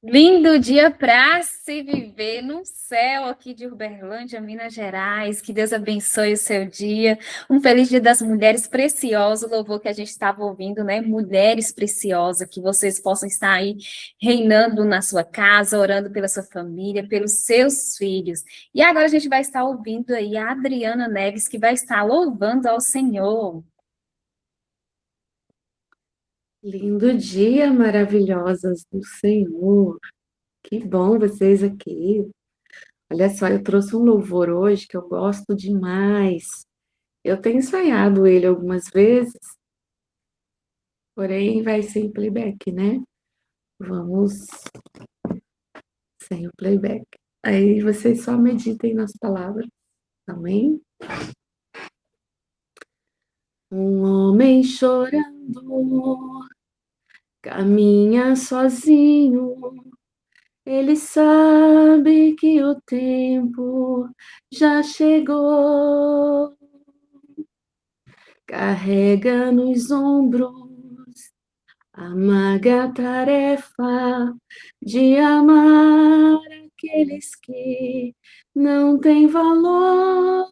Lindo dia para se viver no céu aqui de Uberlândia, Minas Gerais. Que Deus abençoe o seu dia. Um feliz Dia das Mulheres Precioso, o louvor que a gente estava ouvindo, né? Mulheres preciosas, que vocês possam estar aí reinando na sua casa, orando pela sua família, pelos seus filhos. E agora a gente vai estar ouvindo aí a Adriana Neves, que vai estar louvando ao Senhor. Lindo dia, maravilhosas do Senhor. Que bom vocês aqui. Olha só, eu trouxe um louvor hoje que eu gosto demais. Eu tenho ensaiado ele algumas vezes, porém vai sem playback, né? Vamos sem o playback. Aí vocês só meditem nas palavras, amém? Um homem chorando, caminha sozinho. Ele sabe que o tempo já chegou, carrega nos ombros a amarga tarefa de amar aqueles que não têm valor.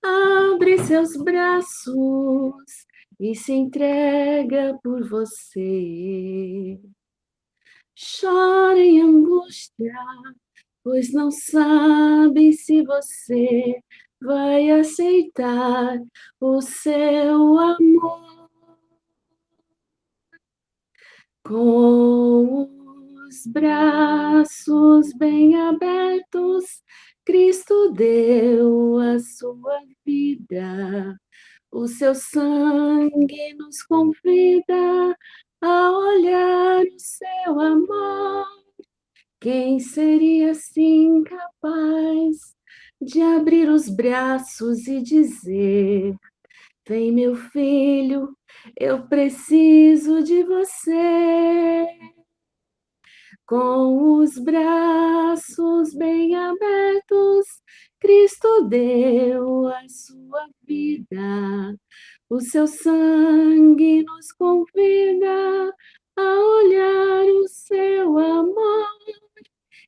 Abre seus braços e se entrega por você. Chora em angústia, pois não sabe se você vai aceitar o seu amor. Com os braços bem abertos, Cristo deu a sua vida. O seu sangue nos convida a olhar o seu amor. Quem seria assim capaz de abrir os braços e dizer: Vem, meu filho, eu preciso de você. Com os braços bem abertos, Cristo deu a sua vida. O seu sangue nos convida a olhar o seu amor.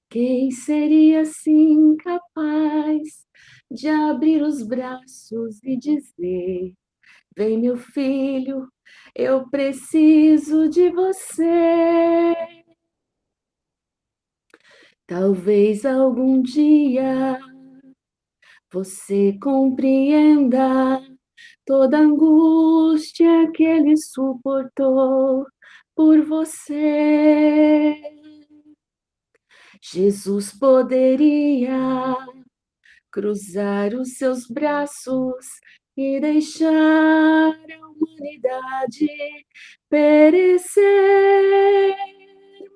Quem seria assim capaz de abrir os braços e dizer: Vem, meu filho, eu preciso de você. Talvez algum dia você compreenda toda a angústia que ele suportou por você. Jesus poderia cruzar os seus braços e deixar a humanidade perecer,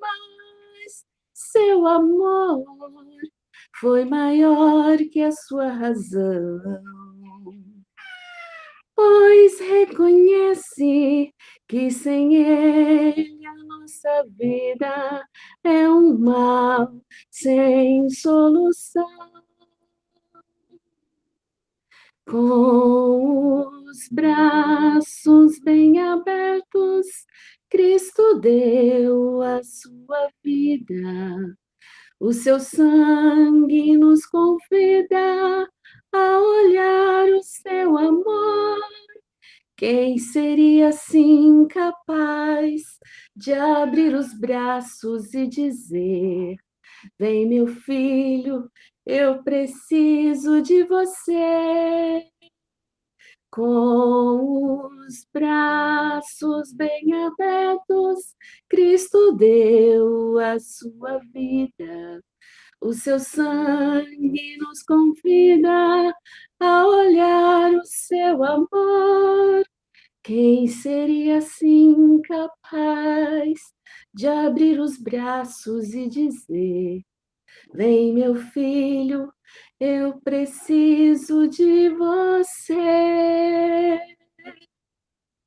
mas seu amor foi maior que a sua razão, pois reconhece que sem ele a nossa vida é um mal sem solução. Com os braços bem abertos, Cristo deu a sua vida. O seu sangue nos convida a olhar o seu amor. Quem seria assim capaz de abrir os braços e dizer: Vem, meu filho, eu preciso de você. Com os braços bem abertos, Cristo deu a sua vida. O seu sangue nos convida a olhar o seu amor. Quem seria assim capaz de abrir os braços e dizer: Vem, meu filho, eu preciso de você.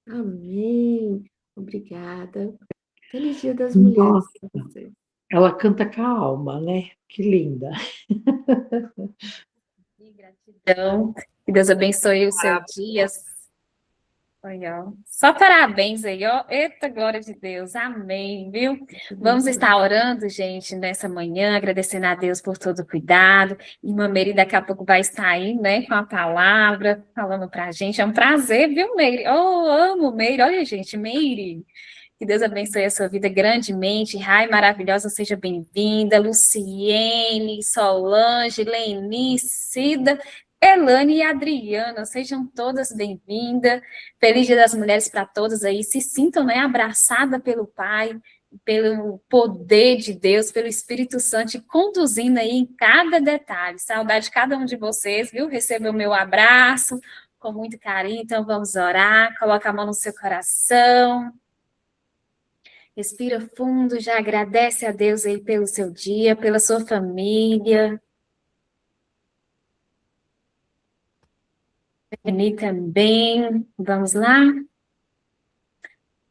Amém. Obrigada. Feliz Dia das Mulheres Nossa, para você. ela canta com a alma, né? Que linda. E gratidão. Que Deus abençoe o seu dia. Aí, ó. Só parabéns aí, ó. Eita, glória de Deus. Amém, viu? Vamos estar orando, gente, nessa manhã, agradecendo a Deus por todo o cuidado. Irmã Meire daqui a pouco vai estar aí, né, com a palavra, falando pra gente. É um prazer, viu, Meire? Oh, amo Meire. Olha, gente, Meire. Que Deus abençoe a sua vida grandemente. Rai maravilhosa, seja bem-vinda. Luciene, Solange, Leni, Cida, Elane e Adriana, sejam todas bem-vindas. Feliz Dia das Mulheres para todas aí. Se sintam, né, abraçada pelo Pai, pelo poder de Deus, pelo Espírito Santo, e conduzindo aí em cada detalhe. Saudade de cada um de vocês, viu? Receba o meu abraço com muito carinho. Então vamos orar. Coloca a mão no seu coração. Respira fundo, já agradece a Deus aí pelo seu dia, pela sua família. Eli também. Vamos lá?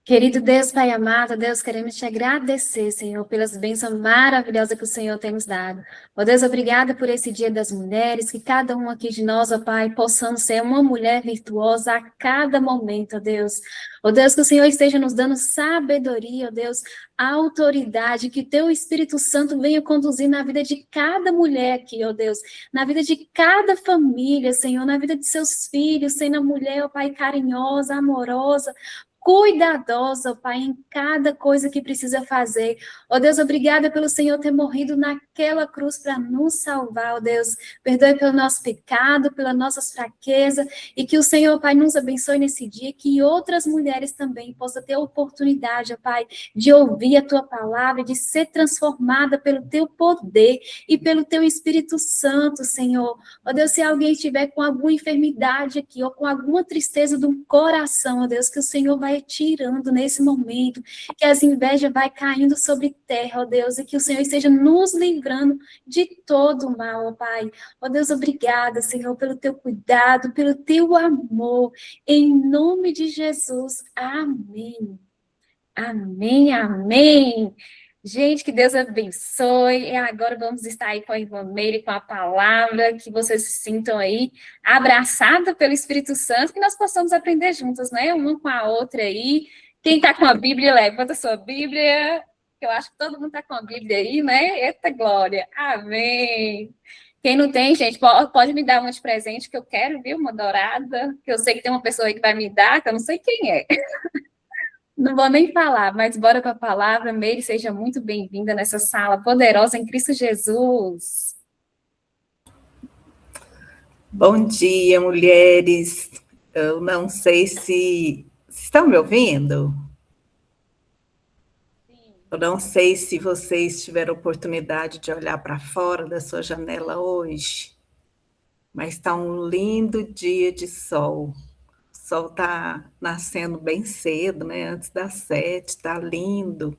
Querido Deus, Pai amado, Deus, queremos te agradecer, Senhor, pelas bênçãos maravilhosas que o Senhor tem nos dado. Ó Deus, obrigada por esse Dia das Mulheres, que cada um aqui de nós, ó Pai, possamos ser uma mulher virtuosa a cada momento, ó Deus. Ó Deus, que o Senhor esteja nos dando sabedoria, ó Deus, autoridade, que teu Espírito Santo venha conduzir na vida de cada mulher aqui, ó Deus, na vida de cada família, Senhor, na vida de seus filhos, sendo a mulher, ó Pai, carinhosa, amorosa, cuidadosa, ó Pai, em cada coisa que precisa fazer. Ó Deus, obrigada pelo Senhor ter morrido naquela cruz para nos salvar, ó Deus. Perdoe pelo nosso pecado, pelas nossas fraquezas, e que o Senhor, Pai, nos abençoe nesse dia, que outras mulheres também possam ter a oportunidade, ó Pai, de ouvir a Tua palavra, de ser transformada pelo Teu poder e pelo Teu Espírito Santo, Senhor. Ó Deus, se alguém estiver com alguma enfermidade aqui, ou com alguma tristeza do coração, ó Deus, que o Senhor vai tirando nesse momento, que as invejas vai caindo sobre terra, ó Deus, e que o Senhor esteja nos livrando de todo o mal, ó Pai. Ó Deus, obrigada, Senhor, pelo teu cuidado, pelo teu amor, em nome de Jesus. Amém. Amém, amém. Gente, que Deus abençoe. E agora vamos estar aí com a irmã Meire, com a palavra, que vocês se sintam aí abraçados pelo Espírito Santo, que nós possamos aprender juntas, né? Uma com a outra aí. Quem está com a Bíblia, levanta a sua Bíblia. Eu acho que todo mundo está com a Bíblia aí, né? Eita glória. Amém. Quem não tem, gente, pode me dar uma de presente que eu quero, viu? Uma dourada, que eu sei que tem uma pessoa aí que vai me dar, que eu não sei quem é. Não vou nem falar, mas bora para a palavra. Meire, seja muito bem-vinda nessa sala poderosa em Cristo Jesus. Bom dia, mulheres. Eu não sei se estão me ouvindo. Eu não sei se vocês tiveram oportunidade de olhar para fora da sua janela hoje, mas está um lindo dia de sol. O sol está nascendo bem cedo, né? Antes das 7, está lindo.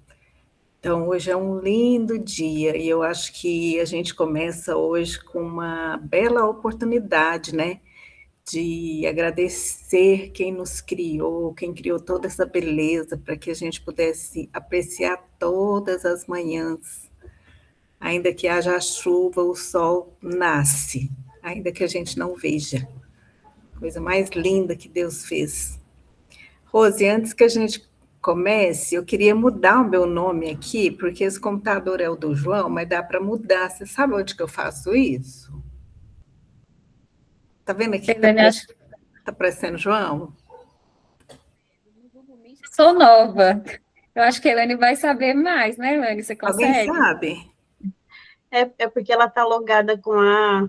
Então, hoje é um lindo dia e eu acho que a gente começa hoje com uma bela oportunidade, né? De agradecer quem nos criou, quem criou toda essa beleza, para que a gente pudesse apreciar todas as manhãs. Ainda que haja chuva, o sol nasce, ainda que a gente não veja. Coisa mais linda que Deus fez. Rose, antes que a gente comece, eu queria mudar o meu nome aqui, porque esse computador é o do João, mas dá para mudar. Você sabe onde que eu faço isso? Tá vendo aqui? Tá parecendo João? Sou nova. Eu acho que a Elane vai saber mais, né, Elane? Você consegue? Alguém sabe? É porque ela está logada com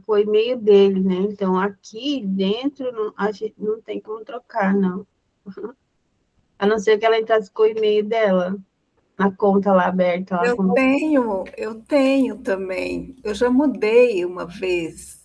o e-mail dele, né? Então, aqui dentro, a gente não tem como trocar, não. A não ser que ela entrasse com o e-mail dela, na conta lá aberta. Lá Eu tenho também. Eu já mudei uma vez.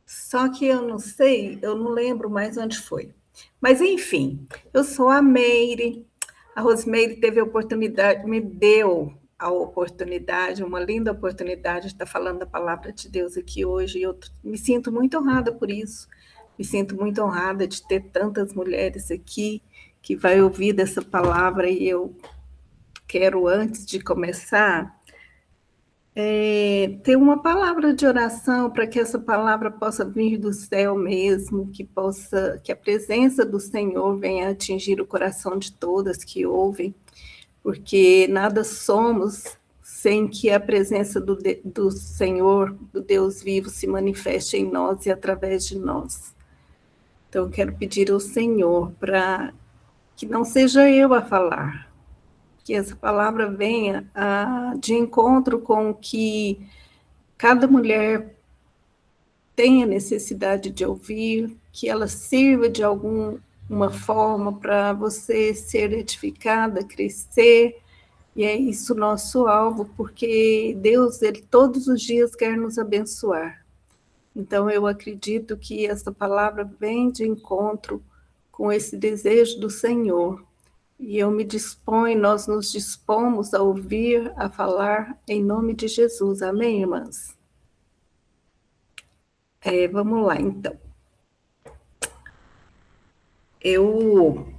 Só que eu não sei, eu não lembro mais onde foi. Mas, enfim, eu sou a Meire. A Rosmeire teve a oportunidade, me deu a oportunidade, uma linda oportunidade de estar falando a palavra de Deus aqui hoje. E eu me sinto muito honrada por isso. Me sinto muito honrada de ter tantas mulheres aqui que vai ouvir dessa palavra. E eu quero, antes de começar, ter uma palavra de oração para que essa palavra possa vir do céu mesmo, que a presença do Senhor venha atingir o coração de todas que ouvem, porque nada somos sem que a presença do Senhor, do Deus vivo, se manifeste em nós e através de nós. Então, eu quero pedir ao Senhor para que não seja eu a falar, que essa palavra venha de encontro com o que cada mulher tem a necessidade de ouvir, que ela sirva de alguma forma para você ser edificada, crescer, e é isso o nosso alvo, porque Deus, Ele todos os dias quer nos abençoar. Então, eu acredito que essa palavra vem de encontro com esse desejo do Senhor. E eu me disponho, nós nos dispomos a ouvir, a falar, em nome de Jesus. Amém, irmãs? Vamos lá, então. Eu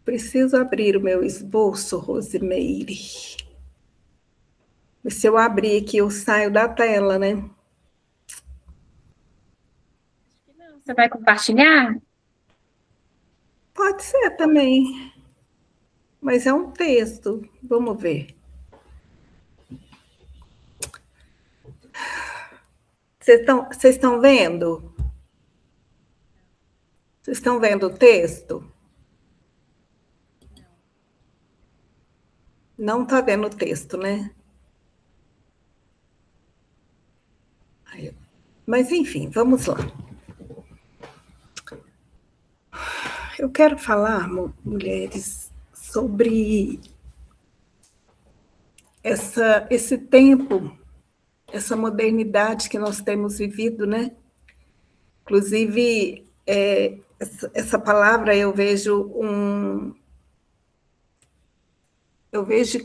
preciso abrir o meu esboço, Rosimeire. Se eu abrir aqui, eu saio da tela, né? Você vai compartilhar? Pode ser também, mas é um texto. Vamos ver. Vocês estão vendo? Vocês estão vendo o texto? Não está vendo o texto, né? Mas, enfim, vamos lá. Eu quero falar, mulheres, sobre esse tempo, essa modernidade que nós temos vivido, né? Inclusive, essa palavra eu vejo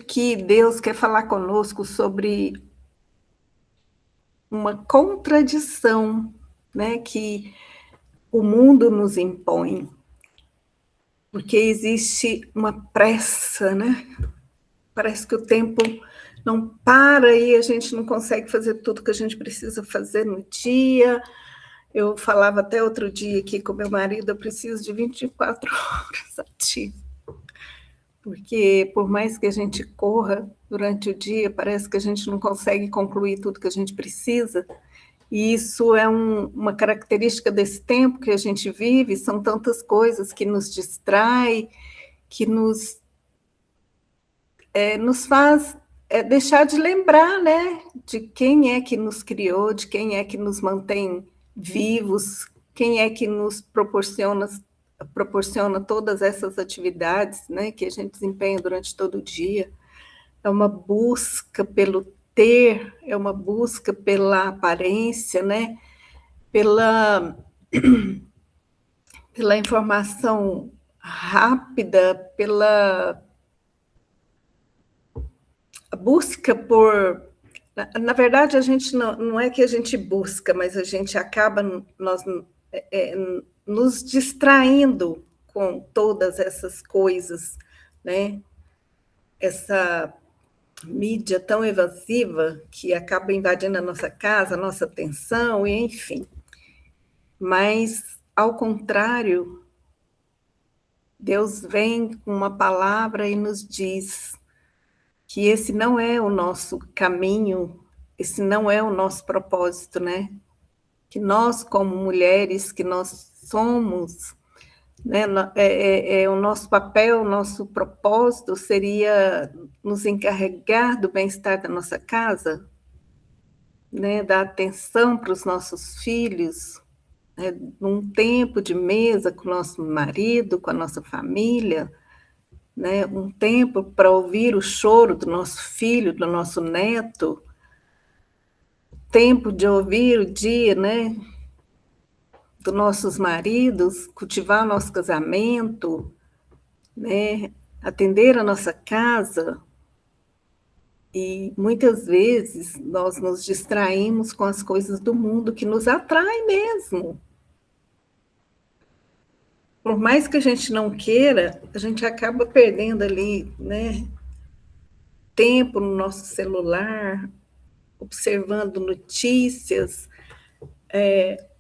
que Deus quer falar conosco sobre uma contradição, né, que o mundo nos impõe, porque existe uma pressa, né? Parece que o tempo não para e a gente não consegue fazer tudo que a gente precisa fazer no dia. Eu falava até outro dia aqui com meu marido, eu preciso de 24 horas ativas, porque por mais que a gente corra durante o dia, parece que a gente não consegue concluir tudo que a gente precisa, e isso é uma característica desse tempo que a gente vive, são tantas coisas que nos distrai, que nos faz deixar de lembrar, né, de quem é que nos criou, de quem é que nos mantém vivos, quem é que nos proporciona todas essas atividades, né, que a gente desempenha durante todo o dia. É uma busca pelo ter, é uma busca pela aparência, né, pela informação rápida, pela busca por... Na verdade, a gente não é que a gente busca, mas a gente acaba nos distraindo com todas essas coisas, né? Essa mídia tão evasiva que acaba invadindo a nossa casa, a nossa atenção, e enfim. Mas, ao contrário, Deus vem com uma palavra e nos diz que esse não é o nosso caminho, esse não é o nosso propósito, né? Que nós, como mulheres, que nós somos, né? O nosso papel, o nosso propósito seria nos encarregar do bem-estar da nossa casa, né? Dar atenção para os nossos filhos, né? Num tempo de mesa com o nosso marido, com a nossa família, né, um tempo para ouvir o choro do nosso filho, do nosso neto, tempo de ouvir o dia, né, dos nossos maridos, cultivar nosso casamento, né, atender a nossa casa. E muitas vezes nós nos distraímos com as coisas do mundo que nos atraem mesmo. por mais que a gente não queira, a gente acaba perdendo ali, né, tempo no nosso celular, observando notícias,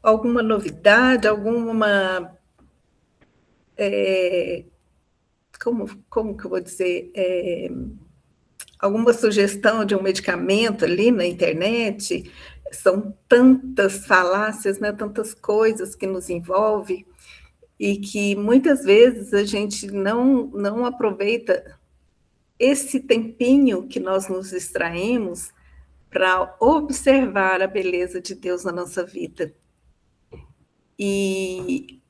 alguma novidade, alguma, como que eu vou dizer, alguma sugestão de um medicamento ali na internet. São tantas falácias, né, tantas coisas que nos envolvem, e que muitas vezes a gente não aproveita esse tempinho que nós nos distraímos para observar a beleza de Deus na nossa vida. E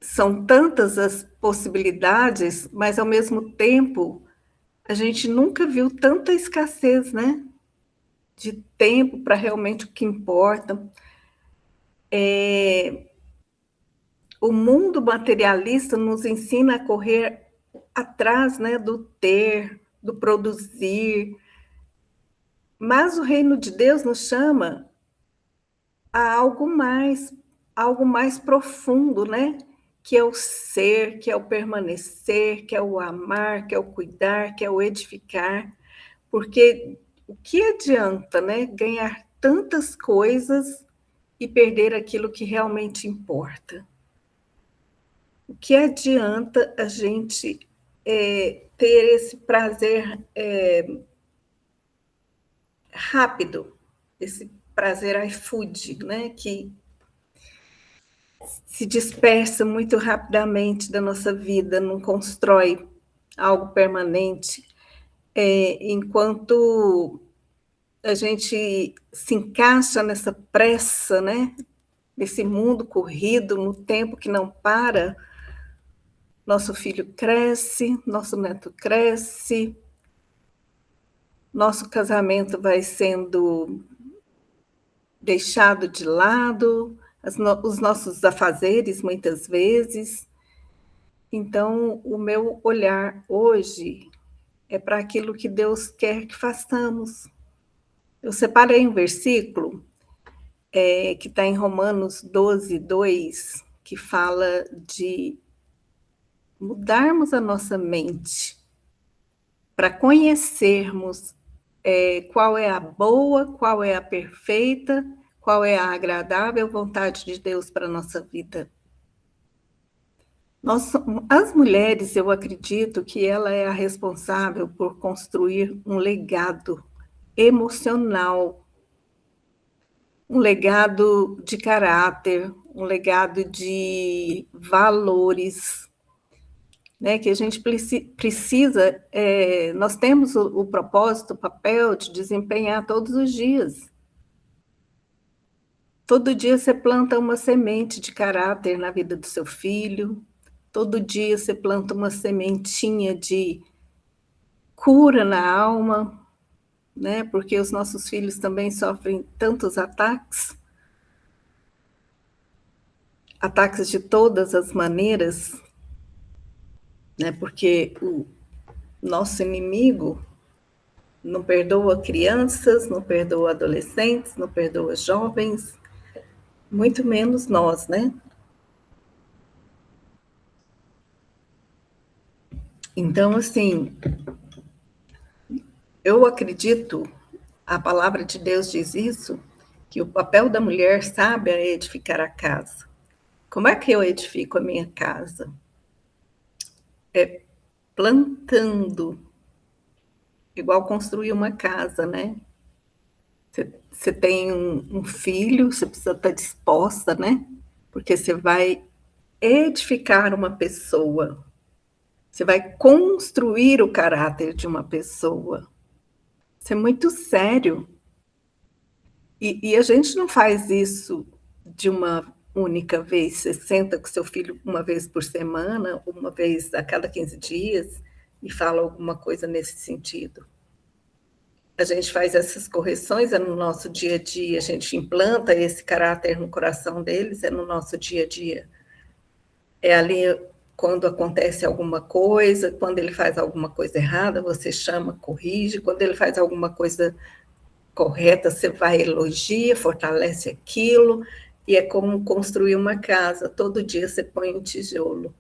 são tantas as possibilidades, mas ao mesmo tempo a gente nunca viu tanta escassez, né, de tempo para realmente o que importa. O mundo materialista nos ensina a correr atrás, né, do ter, do produzir, mas o reino de Deus nos chama a algo mais profundo, né? Que é o ser, que é o permanecer, que é o amar, que é o cuidar, que é o edificar. Porque o que adianta, né, ganhar tantas coisas e perder aquilo que realmente importa? O que adianta a gente ter esse prazer rápido, esse prazer iFood, né, que se dispersa muito rapidamente da nossa vida, não constrói algo permanente, enquanto a gente se encaixa nessa pressa, né, nesse mundo corrido, no tempo que não para, nosso filho cresce, nosso neto cresce, nosso casamento vai sendo deixado de lado, os nossos afazeres, muitas vezes. Então, o meu olhar hoje é para aquilo que Deus quer que façamos. Eu separei um versículo que está em Romanos 12, 2, que fala de mudarmos a nossa mente para conhecermos qual é a boa, qual é a perfeita, qual é a agradável vontade de Deus para a nossa vida. As mulheres, eu acredito que ela é a responsável por construir um legado emocional, um legado de caráter, um legado de valores, né, que a gente precisa, nós temos o propósito, o papel de desempenhar todos os dias. Todo dia você planta uma semente de caráter na vida do seu filho, todo dia você planta uma sementinha de cura na alma, né, porque os nossos filhos também sofrem tantos ataques de todas as maneiras, né, porque o nosso inimigo não perdoa crianças, não perdoa adolescentes, não perdoa jovens, muito menos nós, né? Então, assim, eu acredito, a palavra de Deus diz isso, que o papel da mulher sábia é edificar a casa. Como é que eu edifico a minha casa? É plantando, igual construir uma casa, né? Você tem um filho, você precisa estar disposta, né? Porque você vai edificar uma pessoa, você vai construir o caráter de uma pessoa. Isso é muito sério. E a gente não faz isso de uma única vez. Você senta com seu filho uma vez por semana, uma vez a cada 15 dias, e fala alguma coisa nesse sentido. A gente faz essas correções, é no nosso dia a dia, a gente implanta esse caráter no coração deles, é no nosso dia a dia. É ali quando acontece alguma coisa, quando ele faz alguma coisa errada, você chama, corrige, quando ele faz alguma coisa correta, você vai, elogia, fortalece aquilo, E é como construir uma casa, todo dia você põe um tijolo.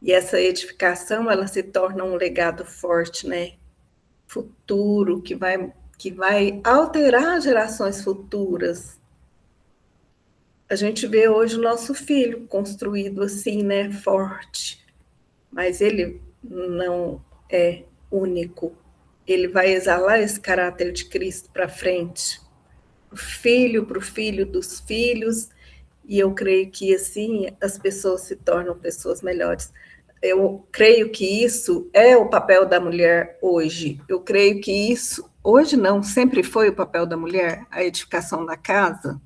E essa edificação, ela se torna um legado forte, né? Futuro, que vai alterar gerações futuras. A gente vê hoje o nosso filho construído assim, né? Forte. Mas ele não é único. Ele vai exalar esse caráter de Cristo para frente. O filho para o filho dos filhos. E eu creio que assim as pessoas se tornam pessoas melhores. Eu creio que isso é o papel da mulher hoje. Eu creio que isso, hoje não, sempre foi o papel da mulher, a edificação da casa,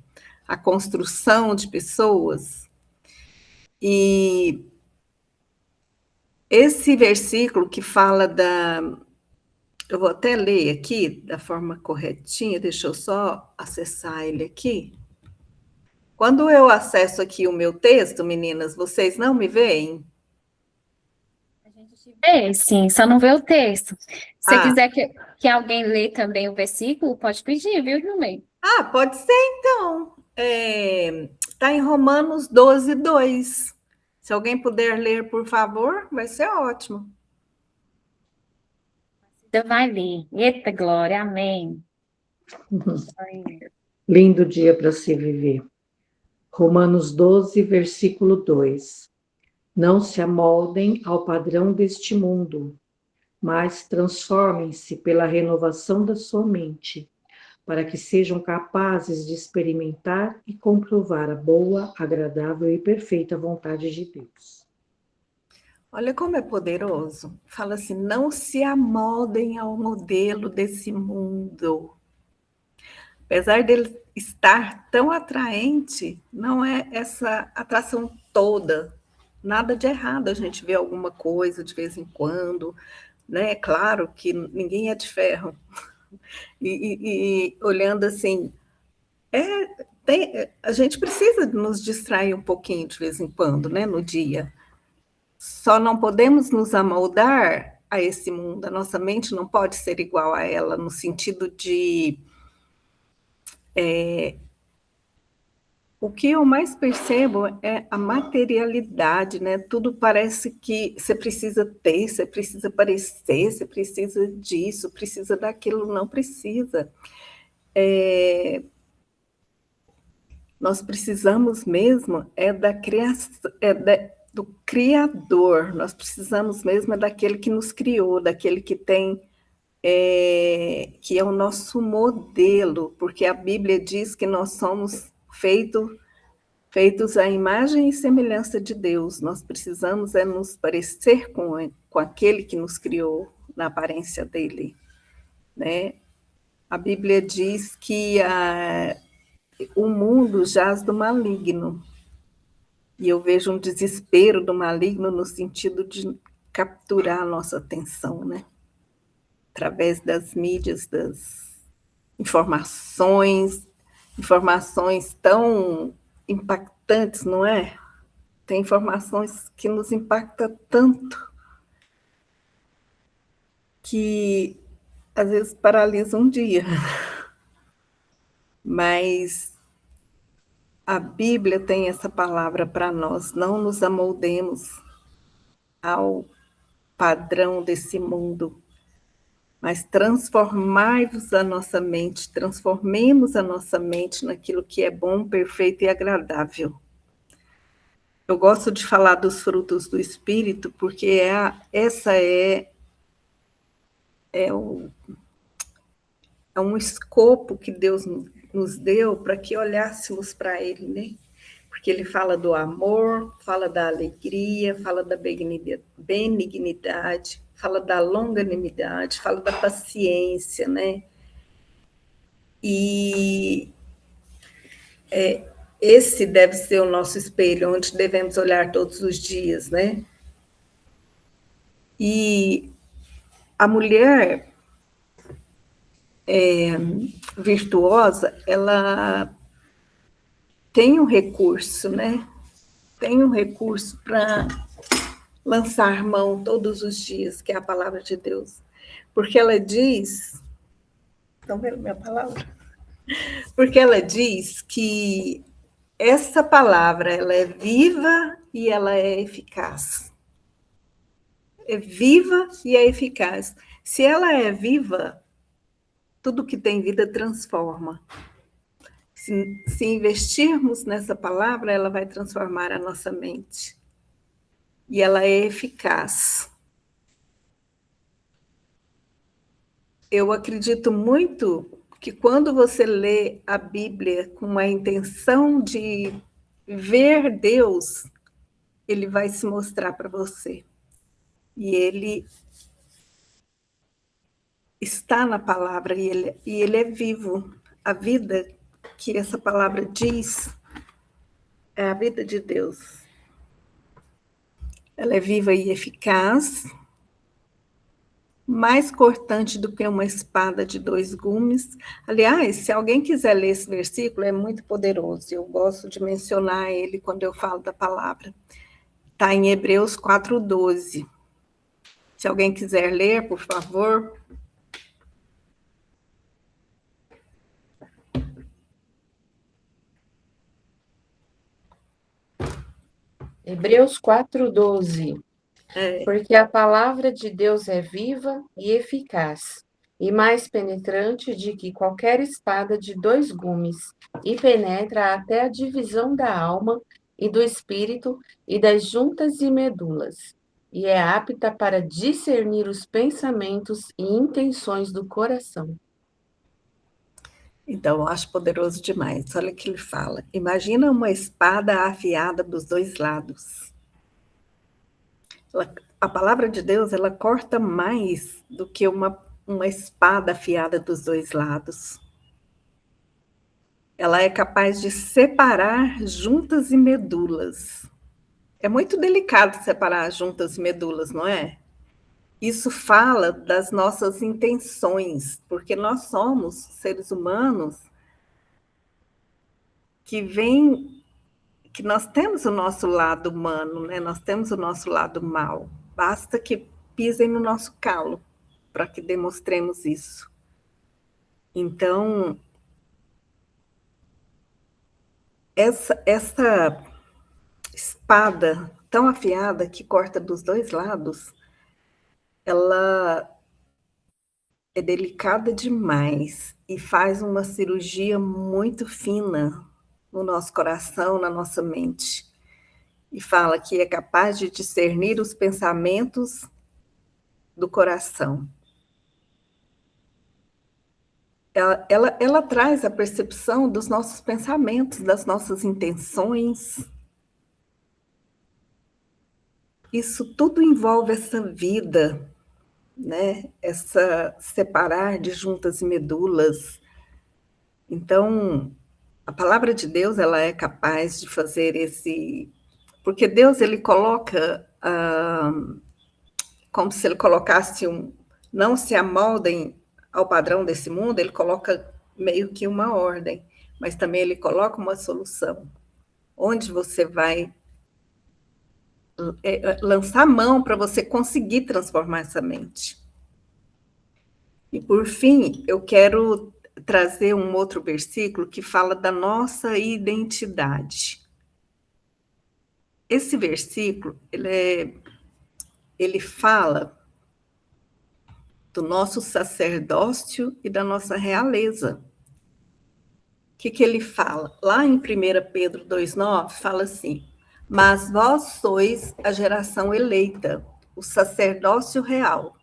a construção de pessoas. E esse versículo que fala da... Eu vou até ler aqui da forma corretinha, deixa eu só acessar ele aqui. Quando eu acesso aqui o meu texto, meninas, vocês não me veem? A gente te vê, sim, só não vê o texto. Se você Ah, quiser que alguém lê também o versículo, pode pedir, viu, Jumei? pode ser então. Está em Romanos 12, 2. Se alguém puder ler, por favor, vai ser ótimo. Você vai ler. Eita, glória, amém. Lindo dia para se viver. Romanos 12, versículo 2. Não se amoldem ao padrão deste mundo, mas transformem-se pela renovação da sua mente, para que sejam capazes de experimentar e comprovar a boa, agradável e perfeita vontade de Deus. Olha como é poderoso. Fala assim, não se amoldem ao modelo desse mundo. Apesar dele estar tão atraente, não é essa atração toda. Nada de errado a gente vê alguma coisa de vez em quando, né? Claro que ninguém é de ferro. E olhando assim, a gente precisa nos distrair um pouquinho de vez em quando, né? No dia. Só não podemos nos amoldar a esse mundo. A nossa mente não pode ser igual a ela, no sentido de... O que eu mais percebo é a materialidade, né? Tudo parece que você precisa ter, você precisa parecer, você precisa disso, precisa daquilo, não precisa. Nós precisamos mesmo da criação, do Criador, nós precisamos mesmo daquele que nos criou, daquele que tem, que é o nosso modelo, porque a Bíblia diz que nós somos feitos à imagem e semelhança de Deus. Nós precisamos nos parecer com aquele que nos criou na aparência dele, né? A Bíblia diz que o mundo jaz do maligno, e eu vejo um desespero do maligno no sentido de capturar a nossa atenção, né? Através das mídias, das informações tão impactantes, não é? Tem informações que nos impactam tanto que às vezes paralisa um dia. Mas a Bíblia tem essa palavra para nós, não nos amoldemos ao padrão desse mundo, mas transformai-vos a nossa mente, transformemos a nossa mente naquilo que é bom, perfeito e agradável. Eu gosto de falar dos frutos do Espírito, porque essa é um escopo que Deus nos deu para que olhássemos para Ele, né? Porque Ele fala do amor, fala da alegria, fala da benignidade, fala da longanimidade, fala da paciência, né? E esse deve ser o nosso espelho, onde devemos olhar todos os dias, né? E a mulher virtuosa, ela tem um recurso, né? Tem um recurso para lançar mão todos os dias, que é a palavra de Deus. Porque ela diz... Estão vendo minha palavra? Porque ela diz que essa palavra, ela é viva e ela é eficaz. É viva e é eficaz. Se ela é viva, tudo que tem vida transforma. Se investirmos nessa palavra, ela vai transformar a nossa mente. E ela é eficaz. Eu acredito muito que quando você lê a Bíblia com a intenção de ver Deus, ele vai se mostrar para você. E ele está na palavra e ele é vivo. A vida que essa palavra diz é a vida de Deus. Ela é viva e eficaz, mais cortante do que uma espada de 2 gumes. Aliás, se alguém quiser ler esse versículo, é muito poderoso. Eu gosto de mencionar ele quando eu falo da palavra. Está em Hebreus 4:12. Se alguém quiser ler, por favor. Hebreus 4:12. Porque a palavra de Deus é viva e eficaz, e mais penetrante de que qualquer espada de 2 gumes, e penetra até a divisão da alma e do espírito e das juntas e medulas, e é apta para discernir os pensamentos e intenções do coração. Então, eu acho poderoso demais. Olha o que ele fala. Imagina uma espada afiada dos 2 lados. A palavra de Deus, ela corta mais do que uma espada afiada dos 2 lados. Ela é capaz de separar juntas e medulas. É muito delicado separar juntas e medulas, não é? Isso fala das nossas intenções, porque nós somos seres humanos que nós temos o nosso lado humano, né? Nós temos o nosso lado mal. Basta que pisem no nosso calo para que demonstremos isso. Então, essa espada tão afiada que corta dos 2 lados, ela é delicada demais e faz uma cirurgia muito fina no nosso coração, na nossa mente. E fala que é capaz de discernir os pensamentos do coração. Ela traz a percepção dos nossos pensamentos, das nossas intenções. Isso tudo envolve essa vida, né? Essa separar de juntas e medulas. Então, a palavra de Deus, ela é capaz de fazer esse... Porque Deus, ele coloca, como se ele colocasse não se amoldem ao padrão desse mundo, ele coloca meio que uma ordem, mas também ele coloca uma solução, onde você vai lançar mão para você conseguir transformar essa mente. E, por fim, eu quero trazer um outro versículo que fala da nossa identidade. Esse versículo, ele fala do nosso sacerdócio e da nossa realeza. O que ele fala? Lá em 1 Pedro 2,9, fala assim: mas vós sois a geração eleita, o sacerdócio real,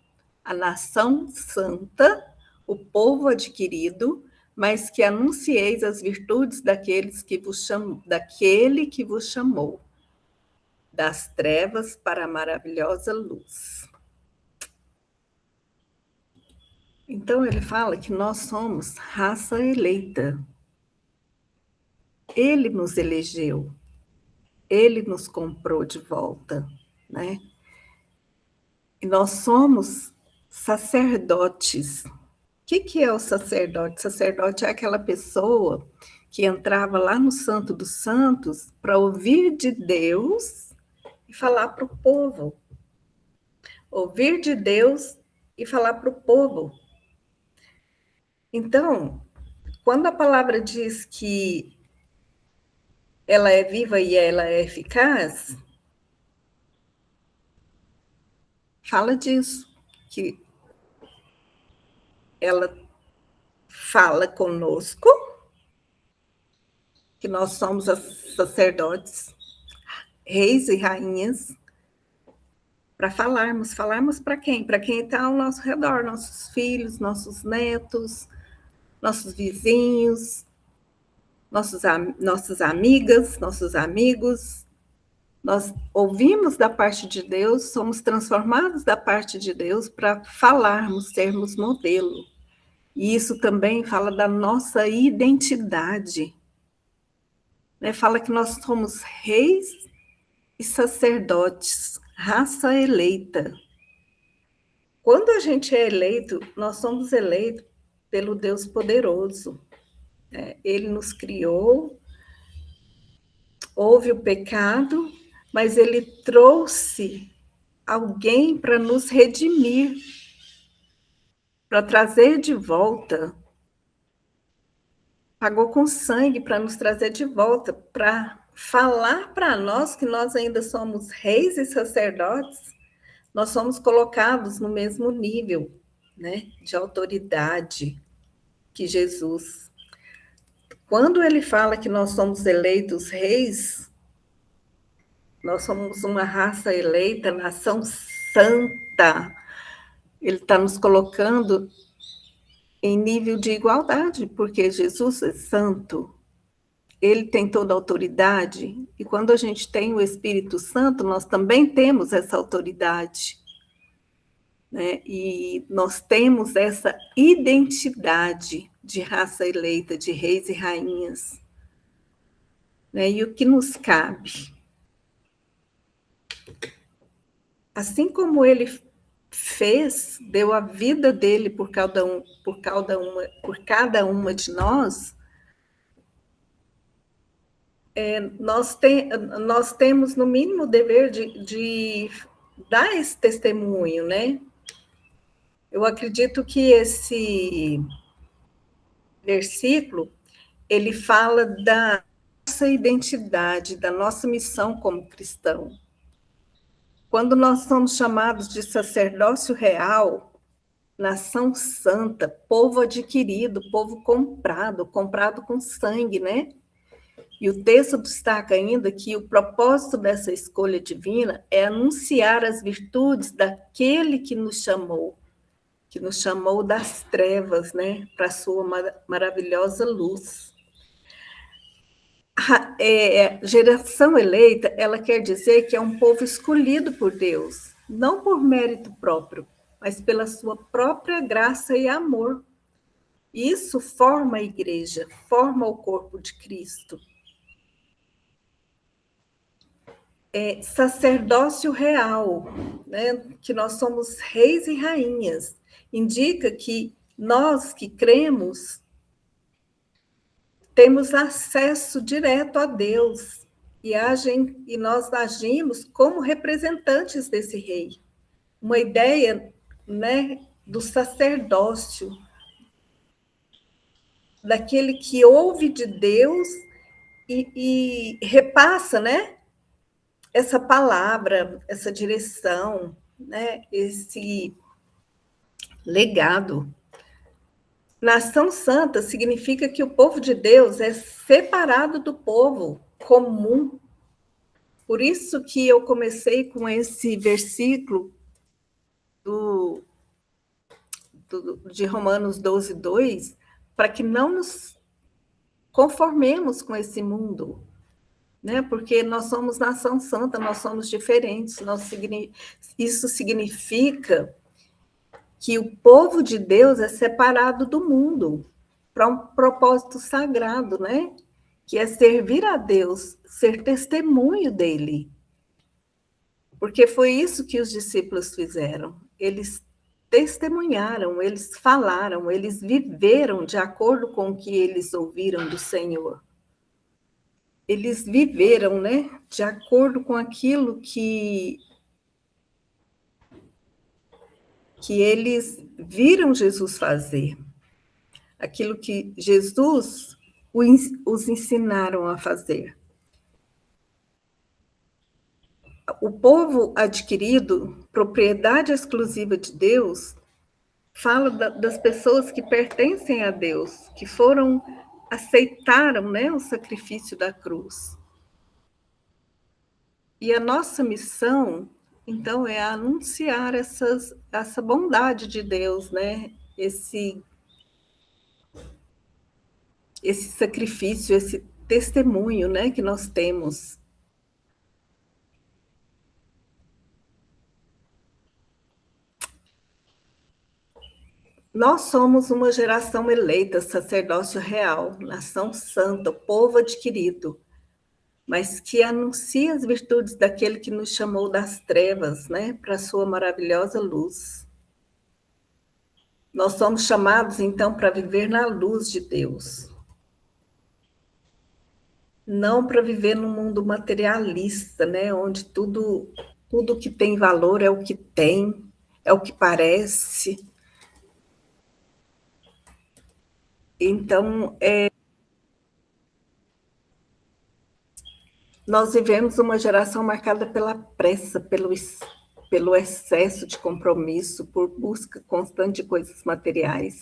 a nação santa, o povo adquirido, mas que anuncieis as virtudes daquele que vos chamou, das trevas para a maravilhosa luz. Então, ele fala que nós somos raça eleita. Ele nos elegeu. Ele nos comprou de volta, né? E nós somos sacerdotes. O que é o sacerdote? O sacerdote é aquela pessoa que entrava lá no Santo dos Santos para ouvir de Deus e falar para o povo. Ouvir de Deus e falar para o povo. Então, quando a palavra diz que ela é viva e ela é eficaz, fala disso, que ela fala conosco, que nós somos sacerdotes, reis e rainhas, para falarmos para quem? Para quem está ao nosso redor, nossos filhos, nossos netos, nossos vizinhos, nossas amigas, nossos amigos. Nós ouvimos da parte de Deus, somos transformados da parte de Deus para falarmos, sermos modelo. E isso também fala da nossa identidade. Né? Fala que nós somos reis e sacerdotes, raça eleita. Quando a gente é eleito, nós somos eleitos pelo Deus poderoso. Né? Ele nos criou, houve o pecado, mas ele trouxe alguém para nos redimir, para trazer de volta. Pagou com sangue para nos trazer de volta, para falar para nós que nós ainda somos reis e sacerdotes, nós somos colocados no mesmo nível, né, de autoridade que Jesus. Quando ele fala que nós somos eleitos reis, nós somos uma raça eleita, nação santa, ele está nos colocando em nível de igualdade, porque Jesus é santo, ele tem toda a autoridade, e quando a gente tem o Espírito Santo, nós também temos essa autoridade, né? E nós temos essa identidade de raça eleita, de reis e rainhas, né? E o que nos cabe? Assim como ele fez, deu a vida dele por cada uma de nós, nós temos, no mínimo, o dever de dar esse testemunho, né? Eu acredito que esse versículo, ele fala da nossa identidade, da nossa missão como cristão. Quando nós somos chamados de sacerdócio real, nação santa, povo adquirido, povo comprado com sangue, né? E o texto destaca ainda que o propósito dessa escolha divina é anunciar as virtudes daquele que nos chamou das trevas, né, para a sua maravilhosa luz. Geração eleita, ela quer dizer que é um povo escolhido por Deus, não por mérito próprio, mas pela sua própria graça e amor. Isso forma a igreja, forma o corpo de Cristo. Sacerdócio real, né? Que nós somos reis e rainhas, indica que nós que cremos temos acesso direto a Deus e nós agimos como representantes desse rei. Uma ideia, né, do sacerdócio, daquele que ouve de Deus e repassa, né, essa palavra, essa direção, né, esse legado. Nação santa significa que o povo de Deus é separado do povo comum. Por isso que eu comecei com esse versículo de Romanos 12, 2, para que não nos conformemos com esse mundo, né? Porque nós somos nação santa, nós somos diferentes. Isso significa que o povo de Deus é separado do mundo para um propósito sagrado, né? Que é servir a Deus, ser testemunho dele. Porque foi isso que os discípulos fizeram. Eles testemunharam, eles falaram, eles viveram de acordo com o que eles ouviram do Senhor. Eles viveram, né, de acordo com aquilo que eles viram Jesus fazer, aquilo que Jesus os ensinaram a fazer. o povo adquirido, propriedade exclusiva de Deus, fala das pessoas que pertencem a Deus, que aceitaram, né, o sacrifício da cruz. E a nossa missão, então, é anunciar essa bondade de Deus, né? Esse sacrifício, esse testemunho, né, que nós temos. Nós somos uma geração eleita, sacerdócio real, nação santa, povo adquirido, mas que anuncia as virtudes daquele que nos chamou das trevas, né, para a sua maravilhosa luz. Nós somos chamados, então, para viver na luz de Deus. Não para viver num mundo materialista, né, onde tudo que tem valor é o que tem, é o que parece. Então, nós vivemos uma geração marcada pela pressa, pelo excesso de compromisso, por busca constante de coisas materiais.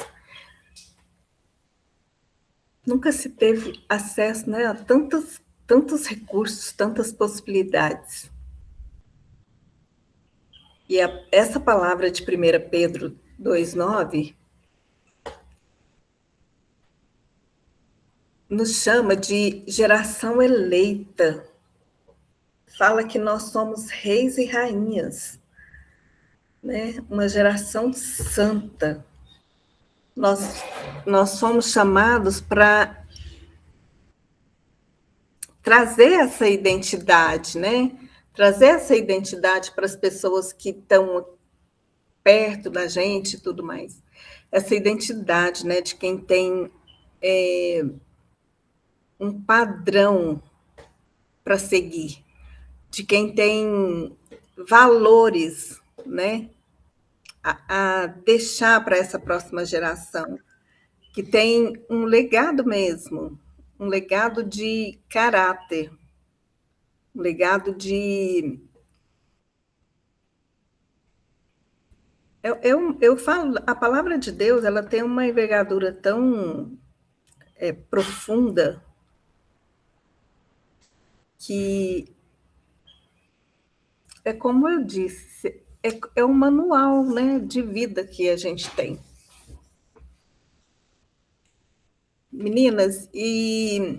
Nunca se teve acesso, né, a tantos recursos, tantas possibilidades. E essa palavra de 1 Pedro 2,9 nos chama de geração eleita. Fala que nós somos reis e rainhas, né? Uma geração santa. Nós somos chamados para trazer essa identidade, né? Trazer essa identidade para as pessoas que estão perto da gente e tudo mais. Essa identidade, né, de quem tem um padrão para seguir, de quem tem valores, né, a deixar para essa próxima geração, que tem um legado mesmo, um legado de caráter, um legado de... Eu falo, a palavra de Deus, ela tem uma envergadura tão profunda, que é como eu disse, é um manual, né, de vida que a gente tem. Meninas, e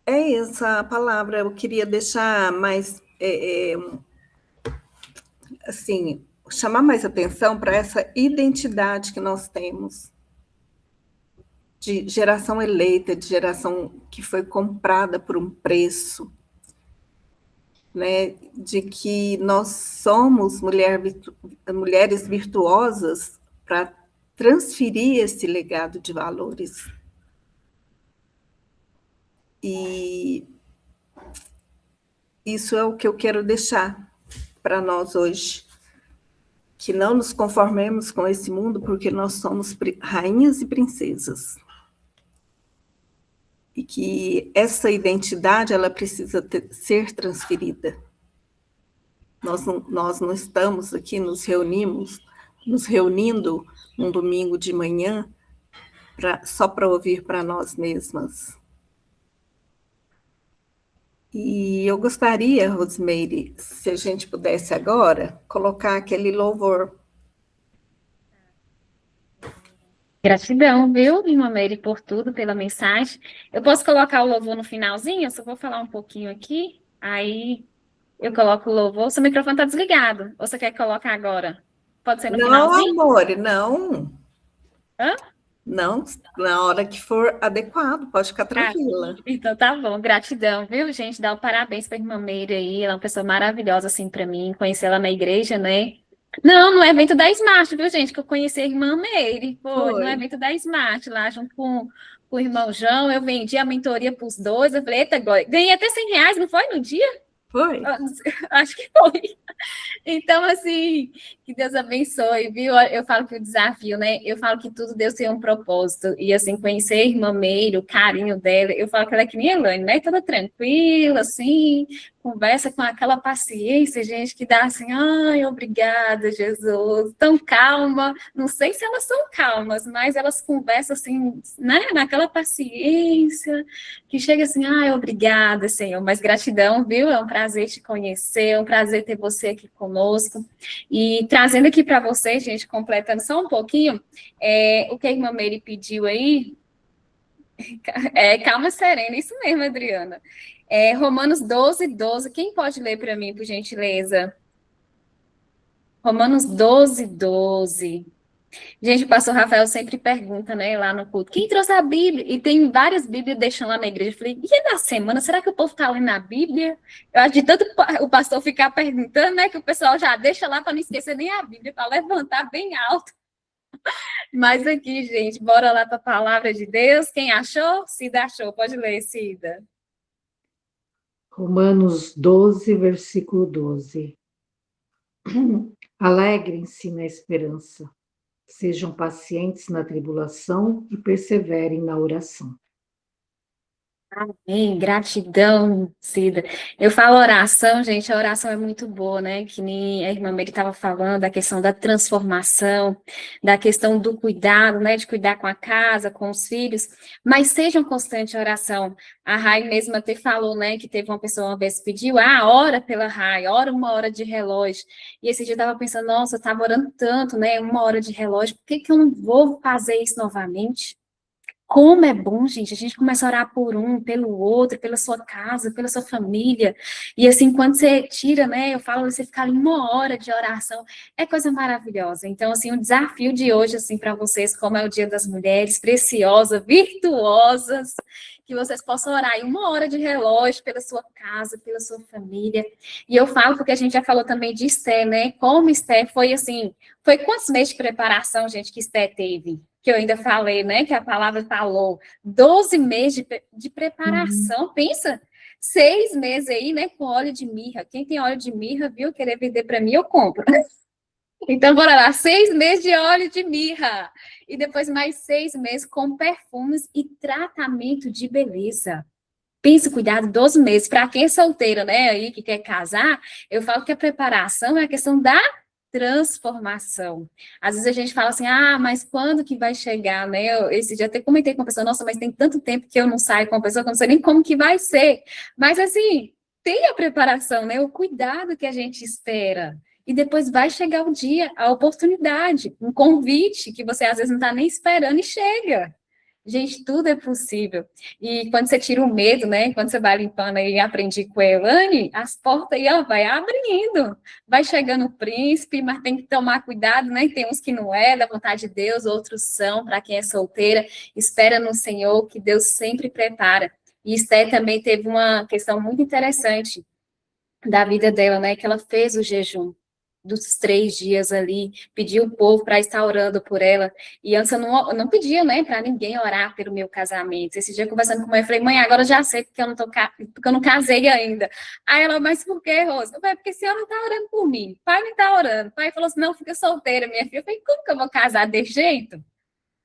é essa a palavra, eu queria deixar mais, assim, chamar mais atenção para essa identidade que nós temos, de geração eleita, de geração que foi comprada por um preço, né, de que nós somos mulheres virtuosas para transferir esse legado de valores. E isso é o que eu quero deixar para nós hoje, que não nos conformemos com esse mundo, porque nós somos rainhas e princesas. E que essa identidade, ela precisa ser transferida. Nós não estamos aqui nos reunindo um domingo de manhã só para ouvir para nós mesmas. E eu gostaria, Rosimeire, se a gente pudesse agora, colocar aquele louvor. Gratidão, viu, irmã Meire, por tudo, pela mensagem. Eu posso colocar o louvor no finalzinho? Eu só vou falar um pouquinho aqui, aí eu coloco o louvor. Seu microfone está desligado, ou você quer colocar agora? Pode ser no finalzinho? Não, amor, não. Hã? Não, na hora que for adequado, pode ficar tranquila. Então tá bom, gratidão, viu, gente? Dá um parabéns para a irmã Meire aí, ela é uma pessoa maravilhosa, assim, para mim, conheci ela na igreja, né? Não, no evento da Smart, viu, gente? Que eu conheci a irmã Meire. Foi no evento da Smart, lá junto com o irmão João. Eu vendi a mentoria para os dois. Eu falei, eita, ganhei até R$100, não foi no dia? Foi. Acho que foi. Então, assim, que Deus abençoe, viu? Eu falo que o desafio, né? Eu falo que tudo Deus tem um propósito. E, assim, conhecer a irmã Meire, o carinho dela, eu falo que ela é que nem a Elaine, né? Toda tranquila, assim, conversa com aquela paciência, gente, que dá assim, ai, obrigada, Jesus, tão calma. Não sei se elas são calmas, mas elas conversam assim, né, naquela paciência, que chega assim, ai, obrigada, Senhor, mas gratidão, viu? É um prazer te conhecer, é um prazer ter você aqui conosco. E trazendo aqui para vocês, gente, completando só um pouquinho, o que a irmã Meire pediu aí, calma serena, isso mesmo, Adriana. Romanos 12:12. Quem pode ler para mim, por gentileza? Romanos 12:12. Gente, o pastor Rafael sempre pergunta, né, lá no culto, quem trouxe a Bíblia? E tem várias Bíblias deixando lá na igreja. Eu falei, e é na semana? Será que o povo está lendo a Bíblia? Eu acho de tanto o pastor ficar perguntando, né, que o pessoal já deixa lá para não esquecer nem a Bíblia, para levantar bem alto. Mas aqui, gente, bora lá para a palavra de Deus. Quem achou? Cida achou. Pode ler, Cida. Romanos 12, versículo 12. Alegrem-se na esperança, sejam pacientes na tribulação e perseverem na oração. Amém, gratidão, Cida. Eu falo oração, gente, a oração é muito boa, né? Que nem a irmã Mary estava falando, da questão da transformação, da questão do cuidado, né? De cuidar com a casa, com os filhos, mas seja um constante oração. A Rai mesmo até falou, né? Que teve uma pessoa uma vez que pediu, ora pela Rai, ora 1 hora de relógio. E esse dia eu estava pensando, nossa, eu estava orando tanto, né? 1 hora de relógio, por que eu não vou fazer isso novamente? Como é bom, gente, a gente começa a orar por um, pelo outro, pela sua casa, pela sua família, e assim, quando você tira, né, eu falo, você ficar ali 1 hora de oração, é coisa maravilhosa. Então, assim, o desafio de hoje, assim, para vocês, como é o Dia das Mulheres, preciosas, virtuosas, que vocês possam orar aí 1 hora de relógio pela sua casa, pela sua família, e eu falo porque a gente já falou também de Esté, né, como Esté foi, assim, foi quantos meses de preparação, gente, que Esté teve? Que eu ainda falei, né, que a palavra falou, 12 meses de preparação, pensa, 6 meses aí, né, com óleo de mirra, quem tem óleo de mirra, viu, querer vender para mim, eu compro. Então, bora lá, 6 meses de óleo de mirra, e depois mais 6 meses com perfumes e tratamento de beleza. Pense, cuidado, 12 meses, para quem é solteira, né, aí que quer casar, eu falo que a preparação é a questão da transformação. Às vezes a gente fala assim, mas quando que vai chegar, né? Esse dia até comentei com uma pessoa, nossa, mas tem tanto tempo que eu não saio com uma pessoa que eu não sei nem como que vai ser. Mas assim, tem a preparação, né? O cuidado que a gente espera. E depois vai chegar o dia, a oportunidade, um convite que você às vezes não está nem esperando e chega. Gente, tudo é possível. E quando você tira o medo, né? Quando você vai limpando aí, aprendi com a Elane, as portas aí, ó, vai abrindo. Vai chegando o príncipe, mas tem que tomar cuidado, né? Tem uns que não é da vontade de Deus, outros são, para quem é solteira. Espera no Senhor, que Deus sempre prepara. E Esther também teve uma questão muito interessante da vida dela, né? Que ela fez o jejum dos 3 dias ali, pediu o povo para estar orando por ela, e antes eu não pedia, né, para ninguém orar pelo meu casamento. Esse dia, conversando com a mãe, eu falei, mãe, agora eu já sei porque eu não casei ainda. Aí ela, mas por quê, Rosa? Eu falei, porque a senhora não está orando por mim, o pai não está orando. O pai falou assim, não, fica solteira, minha filha. Eu falei, como que eu vou casar desse jeito?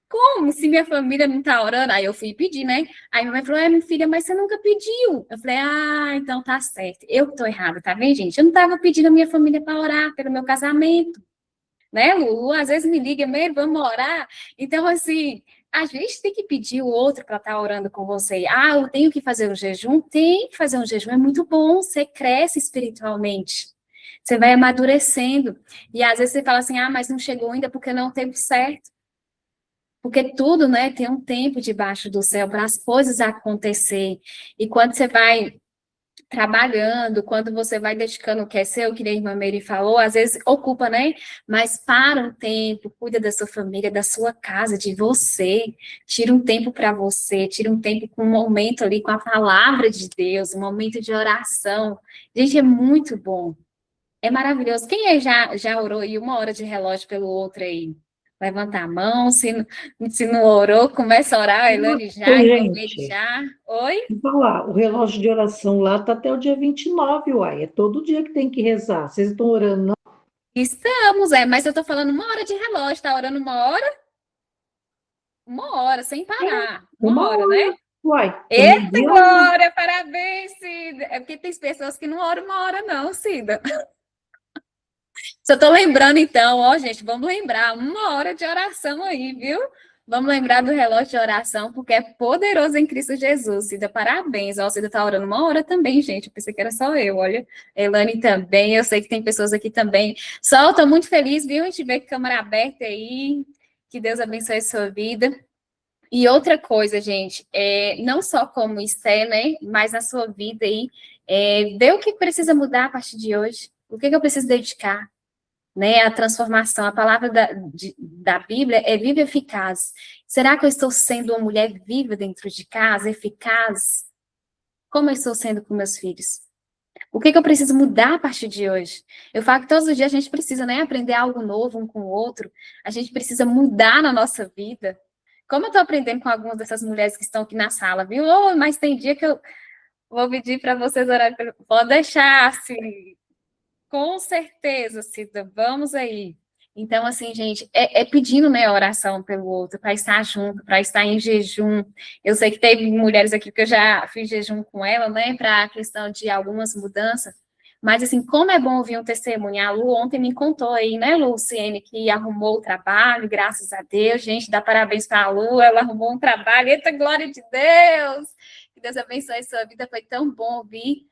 Como? Se minha família não tá orando? Aí eu fui pedir, né? Aí minha mãe falou, minha filha, mas você nunca pediu. Eu falei, então tá certo. Eu que tô errada, tá vendo, gente? Eu não tava pedindo a minha família para orar pelo meu casamento, né, Lulu? Às vezes me liga mesmo, vamos orar. Então, assim, a gente tem que pedir o outro para estar orando com você. Eu tenho que fazer um jejum? Tem que fazer um jejum, é muito bom, você cresce espiritualmente. Você vai amadurecendo. E às vezes você fala assim, mas não chegou ainda porque não teve certo. Porque tudo, né, tem um tempo debaixo do céu para as coisas acontecer. E quando você vai trabalhando, quando você vai dedicando o que é seu, que a irmã Mary falou, às vezes ocupa, né? Mas para um tempo, cuida da sua família, da sua casa, de você. Tira um tempo para você, tira um tempo com um momento ali com a palavra de Deus, um momento de oração. Gente, é muito bom. É maravilhoso. Quem aí já orou aí 1 hora de relógio pelo outro aí? Levanta a mão, se não orou, começa a orar, a Elane já, a irmã Meire Gente, já. Oi? vamos lá, o relógio de oração lá está até o dia 29, uai. É todo dia que tem que rezar. Vocês estão orando, não? Estamos, mas eu tô falando 1 hora de relógio, tá orando 1 hora? 1 hora, sem parar. 1 hora, Uma né? Uai, também Eita, dia 1. Glória, parabéns, Cida. É porque tem pessoas que não oram uma hora, não, Cida. Só tô lembrando, então, ó, gente, vamos lembrar, 1 hora de oração aí, viu? Vamos lembrar do relógio de oração, porque é poderoso em Cristo Jesus. Cida, parabéns. Ó, Cida tá orando 1 hora também, gente. Eu pensei que era só eu, olha. Elane também, eu sei que tem pessoas aqui também. Sol, tô muito feliz, viu? A gente vê que câmera aberta aí. Que Deus abençoe a sua vida. E outra coisa, gente, não só como Esté, né, mas na sua vida aí, vê o que precisa mudar a partir de hoje. O que eu preciso dedicar? Né, a transformação, a palavra da Bíblia é viva e eficaz. Será que eu estou sendo uma mulher viva dentro de casa, eficaz? Como eu estou sendo com meus filhos? O que eu preciso mudar a partir de hoje? Eu falo que todos os dias a gente precisa, né, aprender algo novo um com o outro, a gente precisa mudar na nossa vida. Como eu estou aprendendo com algumas dessas mulheres que estão aqui na sala, viu? Oh, mas tem dia que eu vou pedir para vocês orarem, pode deixar, assim, com certeza, Cida, vamos aí. Então, assim, gente, pedindo, né, oração pelo outro, para estar junto, para estar em jejum. Eu sei que teve mulheres aqui que eu já fiz jejum com ela, né, para a questão de algumas mudanças. Mas, assim, como é bom ouvir um testemunho. A Lu ontem me contou aí, né, Luciene, que arrumou o trabalho, graças a Deus. Gente, dá parabéns para a Lu, ela arrumou um trabalho. Eita, glória de Deus! Que Deus abençoe a sua vida, foi tão bom ouvir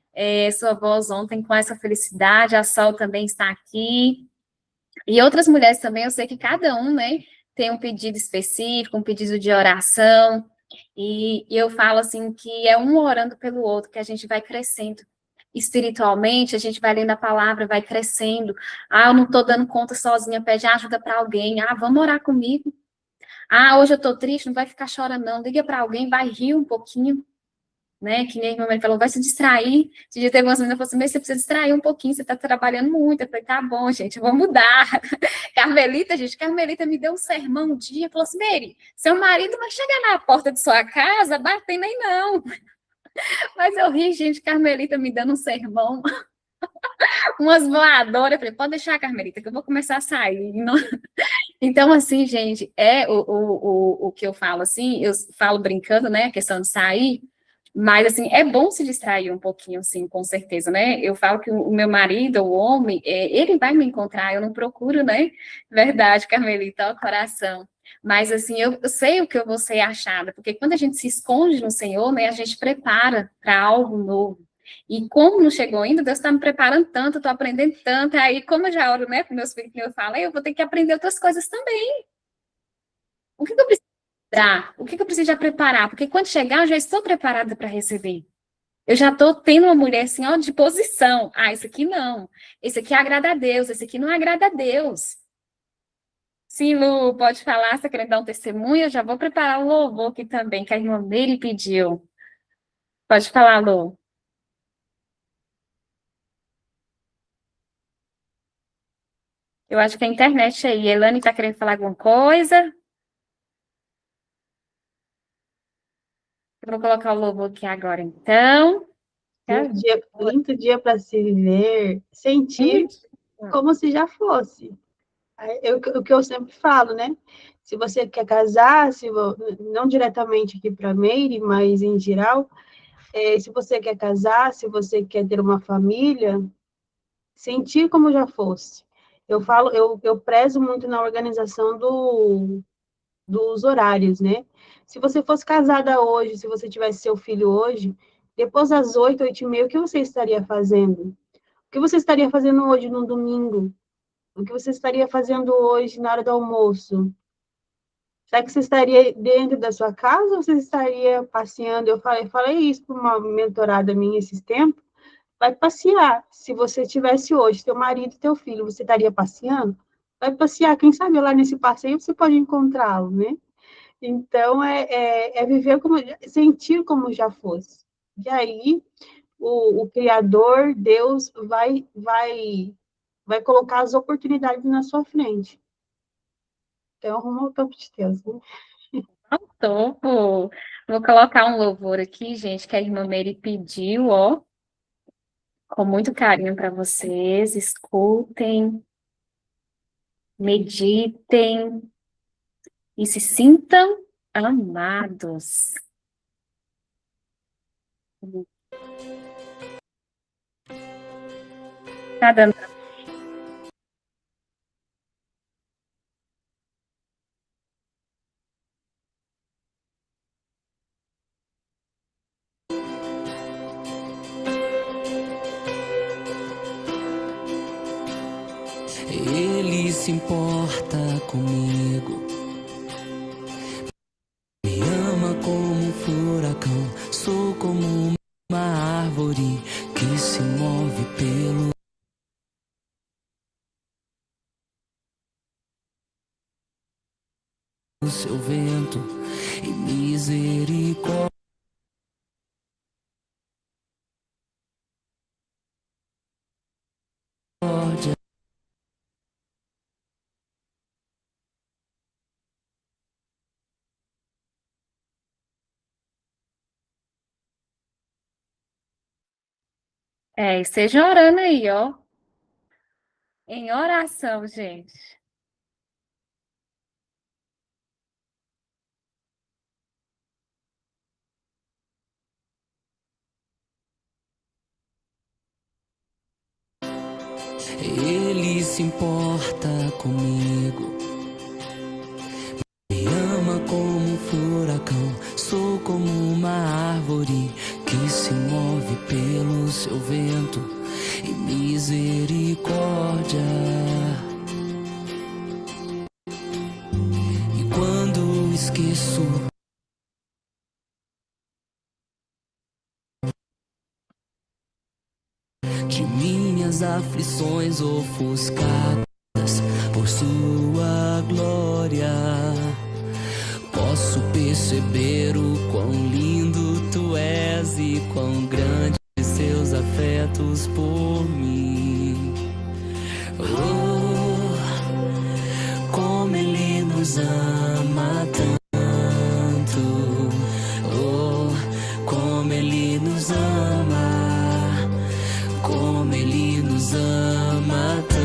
sua voz ontem com essa felicidade, a Sol também está aqui, e outras mulheres também, eu sei que cada um, né, tem um pedido específico, um pedido de oração, e eu falo assim, que é um orando pelo outro, que a gente vai crescendo espiritualmente, a gente vai lendo a palavra, vai crescendo, eu não estou dando conta sozinha, pede ajuda para alguém, vamos orar comigo, hoje eu estou triste, não vai ficar chorando não, liga para alguém, vai rir um pouquinho, né? Que nem a minha falou, vai se distrair. Esse dia teve umas meninas que falaram assim, mas você precisa distrair um pouquinho, você está trabalhando muito. Eu falei, tá bom, gente, eu vou mudar. Carmelita me deu um sermão um dia, falou assim, Mary, seu marido vai chegar na porta de sua casa batendo aí não. Mas eu ri, gente, Carmelita me dando um sermão, umas voadoras. Eu falei, pode deixar, Carmelita, que eu vou começar a sair. Então, assim, gente, o que eu falo assim, eu falo brincando, né, a questão de sair, mas, assim, é bom se distrair um pouquinho, assim, com certeza, né? Eu falo que o meu marido, o homem, ele vai me encontrar, eu não procuro, né? Verdade, Carmelita, ó, coração. Mas, assim, eu sei o que eu vou ser achada, porque quando a gente se esconde no Senhor, né, a gente prepara para algo novo. E como não chegou ainda, Deus está me preparando tanto, estou aprendendo tanto, aí como eu já oro, né, para meus filhos, que eu falo, eu vou ter que aprender outras coisas também. O que eu preciso preparar? O que eu preciso já preparar? Porque quando chegar, eu já estou preparada para receber. Eu já estou tendo uma mulher assim, ó, de posição. Esse aqui não. Esse aqui agrada a Deus, esse aqui não agrada a Deus. Sim, Lu, pode falar, você quer dar um testemunho? Eu já vou preparar o louvor aqui também, que a irmã dele pediu. Pode falar, Lu. Eu acho que é a internet aí. Elane está querendo falar alguma coisa? Eu vou colocar o louvor aqui agora, então. Tá? Lindo dia para se viver, sentir como se já fosse. O que eu sempre falo, né? Se você quer casar, não diretamente aqui para a Meire, mas em geral, se você quer casar, se você quer ter uma família, sentir como já fosse. Eu prezo muito na organização dos horários, né? Se você fosse casada hoje, se você tivesse seu filho hoje, depois das 8, 8h30, o que você estaria fazendo? O que você estaria fazendo hoje no domingo? O que você estaria fazendo hoje na hora do almoço? Será que você estaria dentro da sua casa ou você estaria passeando? Eu falei isso para uma mentorada minha esses tempos. Vai passear. Se você tivesse hoje teu marido e teu filho, você estaria passeando? Vai passear. Quem sabe lá nesse passeio você pode encontrá-lo, né? Então, viver como, sentir como já fosse. E aí, o Criador, Deus, vai colocar as oportunidades na sua frente. Então, arruma o topo de Deus, né? Topo. Vou colocar um louvor aqui, gente, que a irmã Mary pediu, ó, com muito carinho para vocês. Escutem, meditem e se sintam amados. Tá dando. Ele se importa comigo, me ama como um furacão, sou como uma árvore que se move pelo seu vento e misericórdia. E seja orando aí, ó. Em oração, gente. Ele se importa comigo, me ama como um furacão, sou como uma árvore que se move pelo seu vento e misericórdia. E quando esqueço de minhas aflições ofuscadas por sua glória, posso perceber o quão lindo tu és e quão grandes seus afetos por mim. Oh, como ele nos ama tanto. Oh, como ele nos ama, como ele nos ama tanto.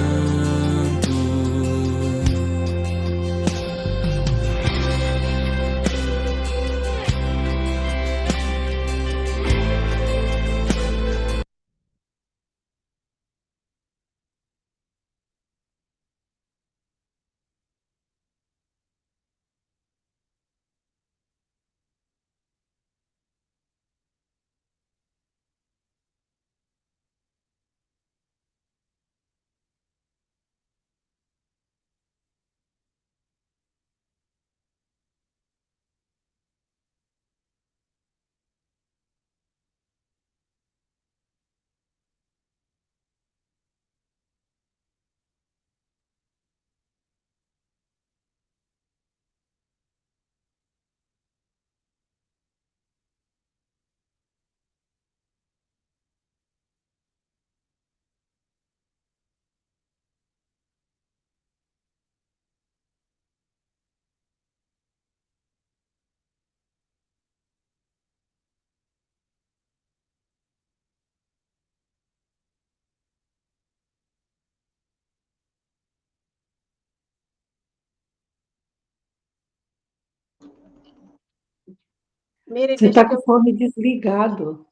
Mire, Você deixa está que com o eu. fone desligado.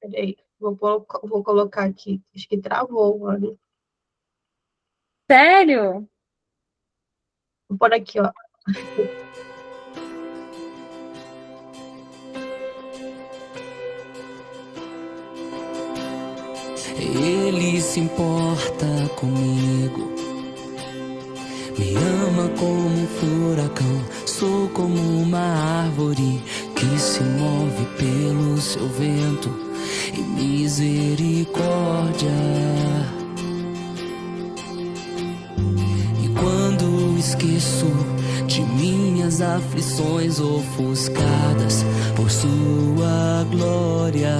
Peraí, vou colocar aqui. Acho que travou, olha. Sério? Vou pôr aqui, ó. Ele se importa comigo, me ama como um furacão, sou como uma árvore que se move pelo seu vento e misericórdia. E quando esqueço de minhas aflições ofuscadas por sua glória,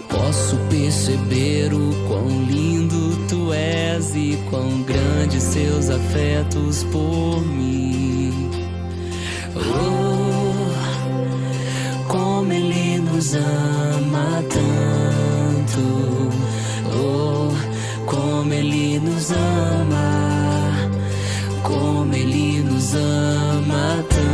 posso perceber o quão lindo tu és e quão grandes seus afetos por mim. Oh, como ele nos ama tanto. Oh, como ele nos ama, como ele nos ama tanto.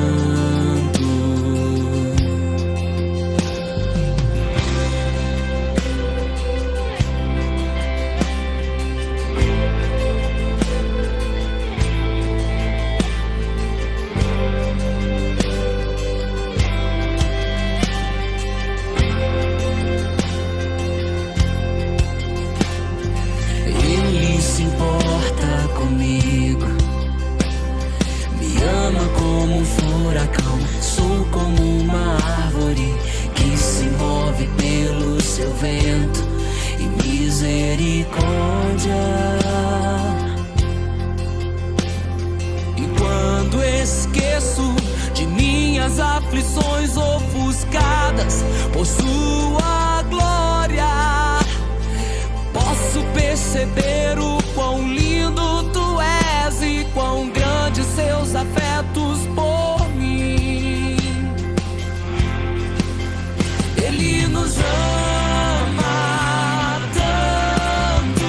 se importa comigo. Me ama como um furacão, sou como uma árvore que se move pelo seu vento e misericórdia. E quando esqueço de minhas aflições ofuscadas por sua glória, posso perceber o quão lindo tu és e quão grandes seus afetos por mim. Ele nos ama tanto,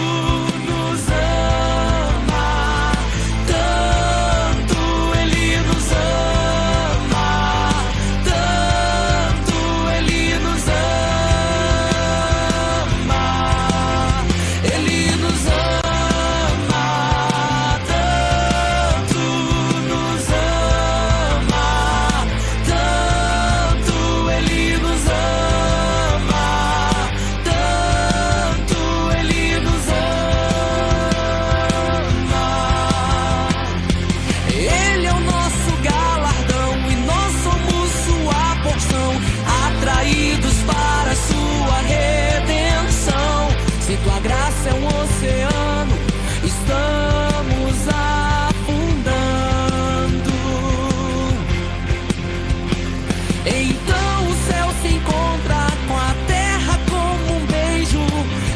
nos ama tanto. Ele nos ama tanto, ele nos ama. Ele nos ama tanto, nos ama tanto. Ele nos ama tanto, ele nos ama. Ele é o nosso galardão e nós somos sua porção, atraídos para sua redenção. Se tua graça é um oceano, estamos afundando. Então o céu se encontra com a terra como um beijo,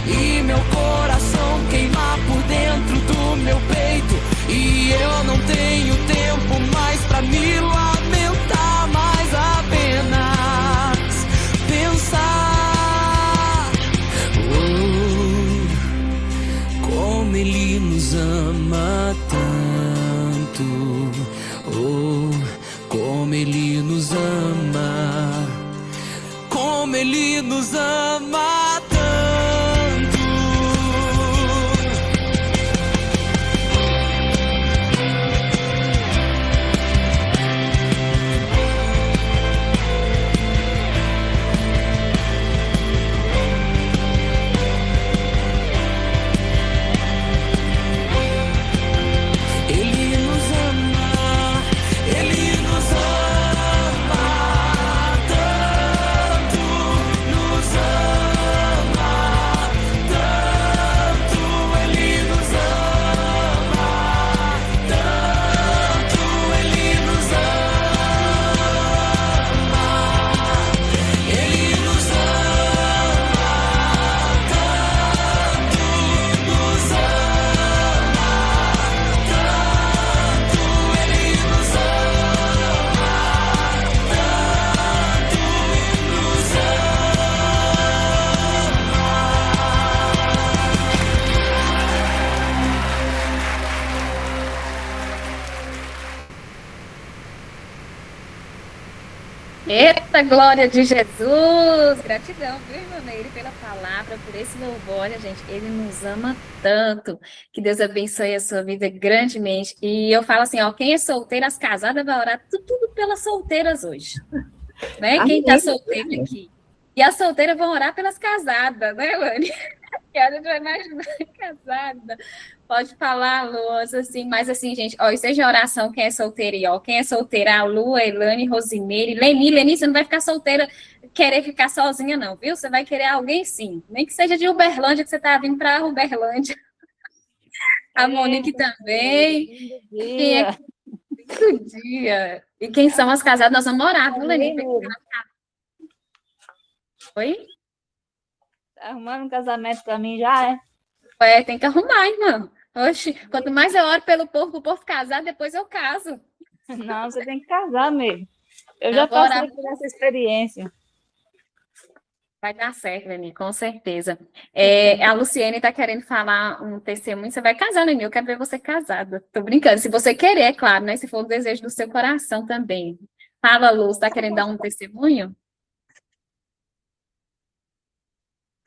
e meu coração queima por dentro do meu peito. E eu não tenho tempo mais pra me lamentar, mas apenas pensar. Oh, como ele nos ama tanto. Oh, como ele nos ama. Como ele nos ama tanto. Ele nos ama, ele nos ama tanto, nos ama tanto. Ele nos ama tanto, ele nos ama. Ele nos ama tanto, nos ama tanto. Ele nos ama tanto, nos Eita, glória de Jesus! Gratidão, viu, irmã Meire, pela palavra, por esse louvor. Olha, gente, ele nos ama tanto. Que Deus abençoe a sua vida grandemente. E eu falo assim, ó, quem é solteiro, as casadas vai orar tudo pelas solteiras hoje. Né? Quem tá solteiro aqui. E as solteiras vão orar pelas casadas, né, Lani? Que a gente vai imaginar casada. Pode falar, Lu, assim, mas assim, gente, ó, seja oração, quem é solteira aí, ó, quem é solteira, a Lu, a Elane, Rosimeire, Leni, você não vai ficar solteira, querer ficar sozinha, não, viu? Você vai querer alguém, sim, nem que seja de Uberlândia, que você tá vindo para Uberlândia. A Monique também. Quem é do dia? E quem são as casadas, nós vamos orar, viu, Leni? Oi? Tá arrumando um casamento pra mim já, é? É, tem que arrumar, irmã. Oxe, quanto mais eu oro pelo povo, o povo casar, depois eu caso. Não, você tem que casar mesmo. Eu Eu já vou orar. passei por essa experiência. Vai dar certo, Leni, com certeza. A Luciene está querendo falar um testemunho. Você vai casar, Leni? Eu quero ver você casada. Tô brincando. Se você querer, é claro, né? Se for o desejo do seu coração também. Fala, Lu, você está querendo dar um testemunho?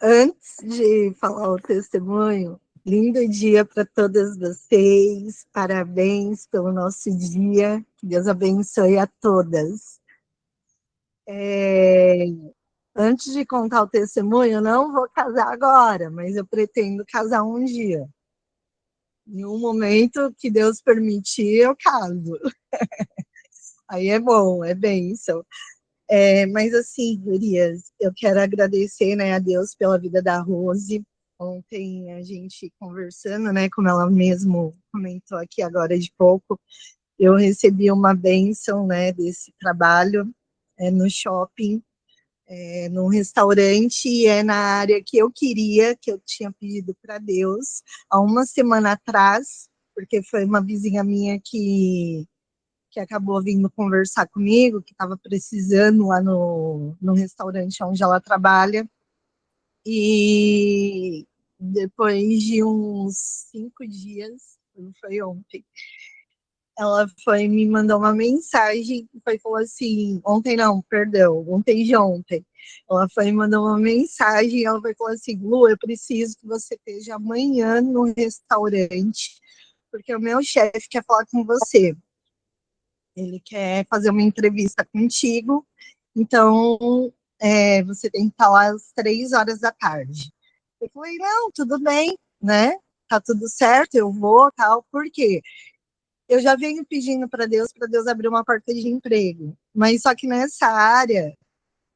Antes de falar o testemunho, lindo dia para todas vocês, parabéns pelo nosso dia, que Deus abençoe a todas. Antes de contar o testemunho, eu não vou casar agora, mas eu pretendo casar um dia. Em um momento que Deus permitir, eu caso. Aí é bom, é bênção. Mas assim, gurias, eu quero agradecer, né, a Deus pela vida da Rose. Ontem a gente conversando, né, como ela mesmo comentou aqui agora de pouco, eu recebi uma bênção, né, desse trabalho no shopping, num restaurante, e na área que eu queria, que eu tinha pedido para Deus há uma semana atrás, porque foi uma vizinha minha que acabou vindo conversar comigo, que estava precisando lá no restaurante onde ela trabalha, e depois de uns 5 dias, não foi ontem, ela foi me mandou uma mensagem, falou assim, ontem não, perdão, ontem de ontem, ela foi me mandou uma mensagem, ela falou assim, Lu, eu preciso que você esteja amanhã no restaurante, porque o meu chefe quer falar com você. Ele quer fazer uma entrevista contigo, então você tem que estar lá às 3 horas da tarde. Eu falei, não, tudo bem, né? Tá tudo certo, eu vou, tal. Por quê? Eu já venho pedindo para Deus abrir uma porta de emprego. Mas só que nessa área,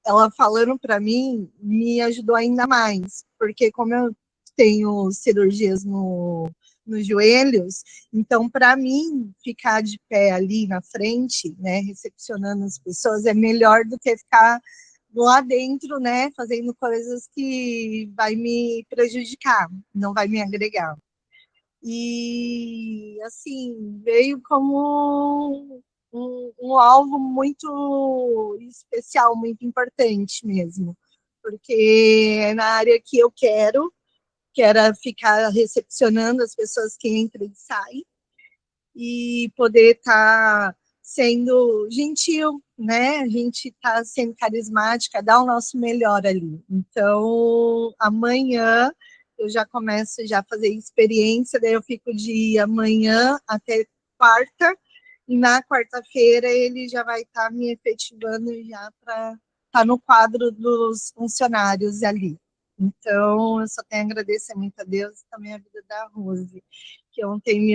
ela falando para mim, me ajudou ainda mais. Porque como eu tenho cirurgias nos joelhos, então para mim ficar de pé ali na frente, né, recepcionando as pessoas, é melhor do que ficar lá dentro, né, fazendo coisas que vai me prejudicar, não vai me agregar. E, assim, veio como um alvo muito especial, muito importante mesmo, porque é na área que eu quero, que era ficar recepcionando as pessoas que entram e saem, e poder estar sendo gentil, né? A gente está sendo carismática, dar o nosso melhor ali. Então, amanhã eu já começo já a fazer experiência, daí eu fico de amanhã até quarta, e na quarta-feira ele já vai estar me efetivando já para estar no quadro dos funcionários ali. Então, eu só tenho a agradecer muito a Deus e também a vida da Rose, que ontem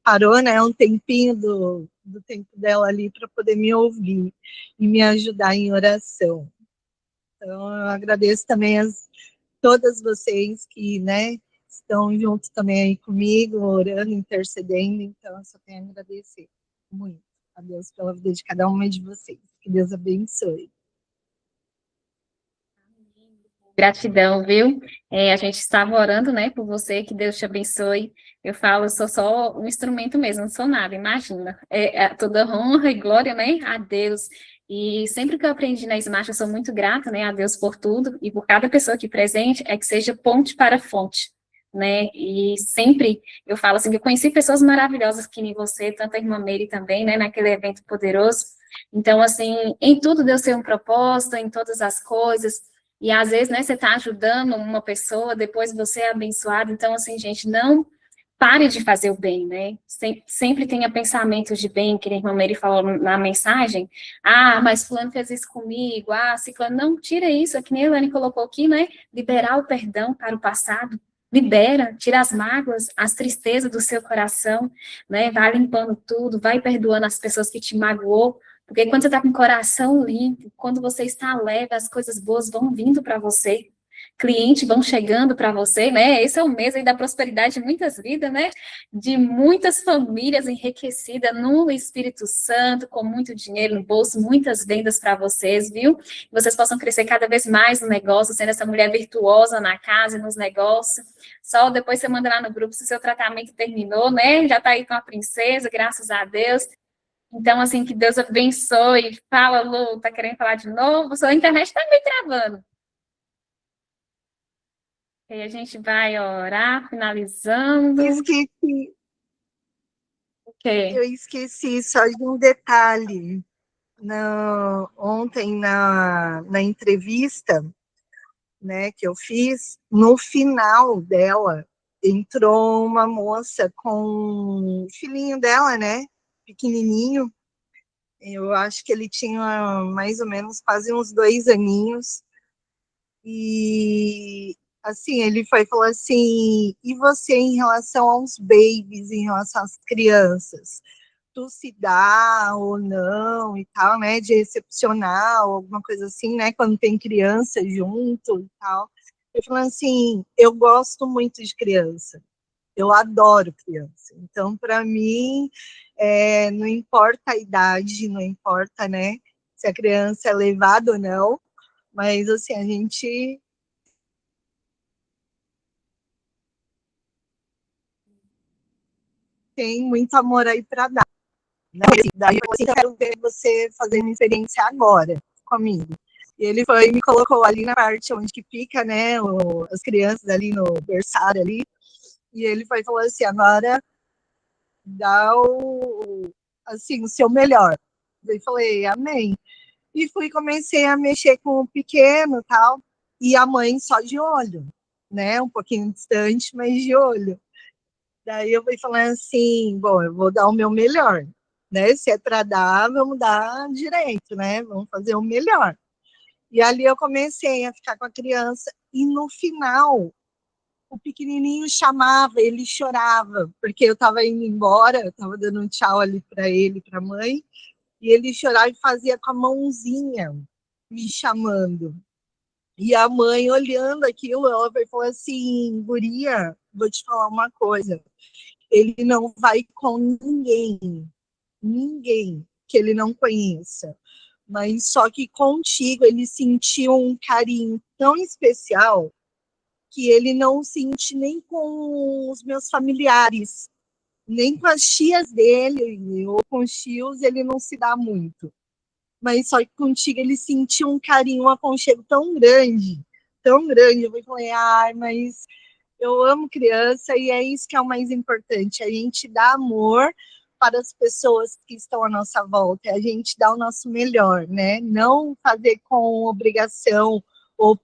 parou, né, um tempinho do tempo dela ali para poder me ouvir e me ajudar em oração. Então, eu agradeço também todas vocês que, né, estão juntos também aí comigo, orando, intercedendo. Então, eu só tenho a agradecer muito a Deus pela vida de cada uma de vocês. Que Deus abençoe. Gratidão, viu? A gente estava orando, né, por você, que Deus te abençoe. Eu falo, eu sou só um instrumento mesmo, não sou nada, imagina. Toda honra e glória, né, a Deus. E sempre que eu aprendi na Smart, eu sou muito grata, né, a Deus por tudo e por cada pessoa aqui presente, é que seja ponte para fonte, né? E sempre eu falo assim, que eu conheci pessoas maravilhosas que nem você, tanto a irmã Meire também, né, naquele evento poderoso. Então, assim, em tudo Deus tem um propósito, em todas as coisas. E às vezes, né, você está ajudando uma pessoa, depois você é abençoado. Então, assim, gente, não pare de fazer o bem, né? Sempre tenha pensamentos de bem, que a irmã Mary falou na mensagem. Ah, mas fulano fez isso comigo. Ah, ciclano, não, tira isso. É que nem a Elane colocou aqui, né? Liberar o perdão para o passado. Libera, tira as mágoas, as tristezas do seu coração, né? Vai limpando tudo, vai perdoando as pessoas que te magoou. Porque quando você está com o coração limpo, quando você está leve, as coisas boas vão vindo para você. Clientes vão chegando para você, né? Esse é o mês aí da prosperidade de muitas vidas, né? De muitas famílias enriquecidas no Espírito Santo, com muito dinheiro no bolso, muitas vendas para vocês, viu? Que vocês possam crescer cada vez mais no negócio, sendo essa mulher virtuosa na casa e nos negócios. Só depois você manda lá no grupo se o seu tratamento terminou, né? Já está aí com a princesa, graças a Deus. Então, assim, que Deus abençoe. Fala, Lu, tá querendo falar de novo? Sua internet tá meio travando. E aí a gente vai orar, finalizando. Esqueci, Ok. eu esqueci só de um detalhe. Ontem, na entrevista, né, que eu fiz, no final dela, entrou uma moça com o filhinho dela, né, pequenininho. Eu acho que ele tinha mais ou menos quase uns 2 aninhos. E assim, ele foi e falou assim, e você em relação aos babies, em relação às crianças? Tu se dá ou não e tal, né, de excepcional, alguma coisa assim, né, quando tem criança junto e tal. Eu falei assim, eu gosto muito de criança, eu adoro criança. Então, para mim, não importa a idade, não importa, né, se a criança é levada ou não, mas assim, a gente tem muito amor aí para dar. Né? Daí eu falei assim, eu quero ver você fazendo experiência agora comigo. E ele foi e me colocou ali na parte onde que fica, né, as crianças ali no berçário ali. E ele foi e falou assim, agora dá assim, o seu melhor. Eu falei, amém. E fui, comecei a mexer com o pequeno e tal, e a mãe só de olho, né, um pouquinho distante, mas de olho. Daí eu fui falando assim, bom, eu vou dar o meu melhor, né? Se é para dar, vamos dar direito, né? Vamos fazer o melhor. E ali eu comecei a ficar com a criança e no final o pequenininho chamava, ele chorava, porque eu estava indo embora, eu estava dando um tchau ali para ele, para a mãe, e ele chorava e fazia com a mãozinha me chamando. E a mãe olhando aquilo, ela falou assim, guria, vou te falar uma coisa, ele não vai com ninguém que ele não conheça. Mas só que contigo ele sentiu um carinho tão especial que ele não sente nem com os meus familiares, nem com as tias dele, ou com os tios, ele não se dá muito. Mas só que contigo ele sentiu um carinho, um aconchego tão grande, tão grande. Eu falei, ai, mas eu amo criança e é isso que é o mais importante, a gente dá amor para as pessoas que estão à nossa volta, a gente dá o nosso melhor, né? Não fazer com obrigação ou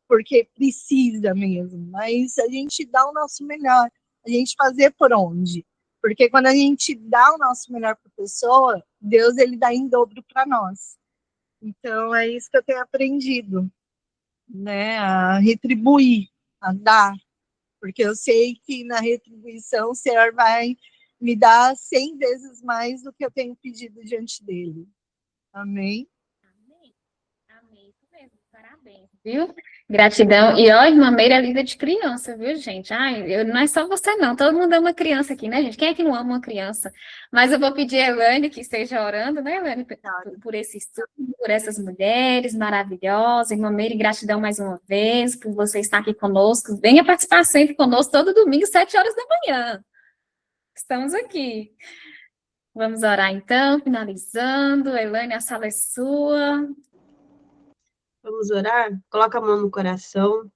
porque precisa mesmo, mas a gente dá o nosso melhor, a gente fazer por onde? Porque quando a gente dá o nosso melhor para a pessoa, Deus ele dá em dobro para nós. Então é isso que eu tenho aprendido, né? A retribuir, a dar, porque eu sei que na retribuição o Senhor vai me dar 100 vezes mais do que eu tenho pedido diante dele. Amém? Amém. Amém. Isso mesmo. Parabéns, viu? Gratidão. E ó, irmã Meira é linda de criança, viu, gente? Ai, não é só você, não. Todo mundo ama criança aqui, né, gente? Quem é que não ama uma criança? Mas eu vou pedir a Elaine que esteja orando, né, Elaine, por esse estudo, por essas mulheres maravilhosas. Irmã Meira, gratidão mais uma vez por você estar aqui conosco. Venha participar sempre conosco todo domingo, 7 horas da manhã. Estamos aqui. Vamos orar então, finalizando. Elaine, a sala é sua. Vamos orar? Coloca a mão no coração.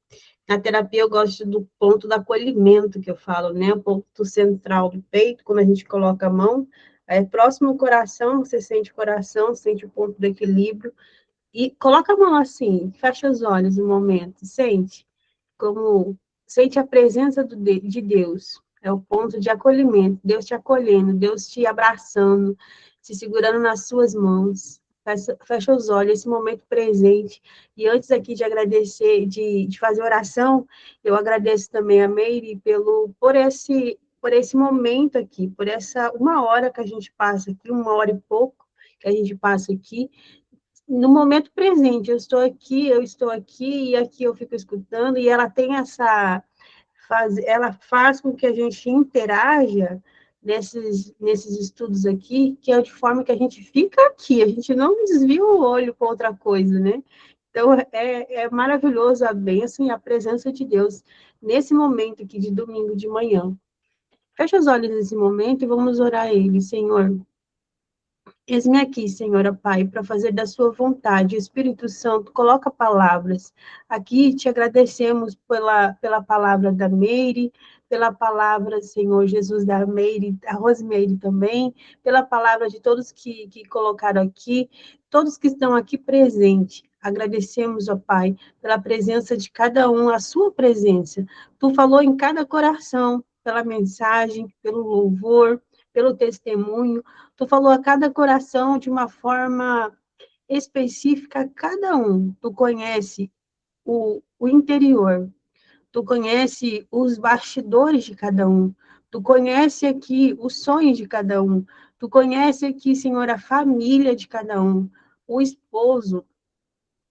Na terapia eu gosto do ponto do acolhimento que eu falo, né? O ponto central do peito, quando a gente coloca a mão, é próximo ao coração, você sente o coração, sente o ponto do equilíbrio, e coloca a mão assim, fecha os olhos um momento, sente a presença de Deus, é o ponto de acolhimento, Deus te acolhendo, Deus te abraçando, te segurando nas suas mãos. Fecha os olhos, esse momento presente. E antes aqui de agradecer, de fazer oração, eu agradeço também a Meire por esse momento aqui, por essa 1 hora que a gente passa aqui, 1 hora e pouco que a gente passa aqui, no momento presente, eu estou aqui, e aqui eu fico escutando, e ela tem ela faz com que a gente interaja nesses estudos aqui, que é de forma que a gente fica aqui, a gente não desvia o olho para outra coisa, né? Então, é maravilhoso a bênção e a presença de Deus nesse momento aqui de domingo de manhã. Fecha os olhos nesse momento e vamos orar a Ele, Senhor. Eis-me aqui, Senhora Pai, para fazer da sua vontade. Espírito Santo, coloca palavras. Aqui te agradecemos pela palavra da Meire, pela palavra, Senhor Jesus, da Meire, da Rosemeire também, pela palavra de todos que colocaram aqui, todos que estão aqui presentes. Agradecemos, ó Pai, pela presença de cada um, a sua presença. Tu falou em cada coração, pela mensagem, pelo louvor, pelo testemunho. Tu falou a cada coração de uma forma específica, cada um. Tu conhece o interior. Tu conhece os bastidores de cada um. Tu conhece aqui os sonhos de cada um. Tu conhece aqui, Senhor, a família de cada um. O esposo.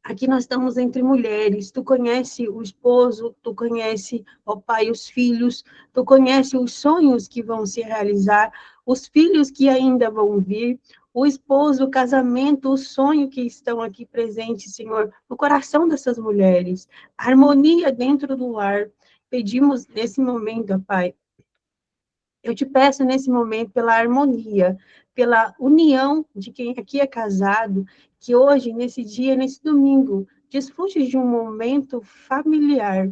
Aqui nós estamos entre mulheres. Tu conhece o esposo, tu conhece, ó Pai, os filhos. Tu conhece os sonhos que vão se realizar, os filhos que ainda vão vir. O esposo, o casamento, o sonho que estão aqui presentes, Senhor, no coração dessas mulheres. A harmonia dentro do lar. Pedimos nesse momento, ó Pai. Eu te peço nesse momento pela harmonia, pela união de quem aqui é casado, que hoje, nesse dia, nesse domingo, desfrute de um momento familiar.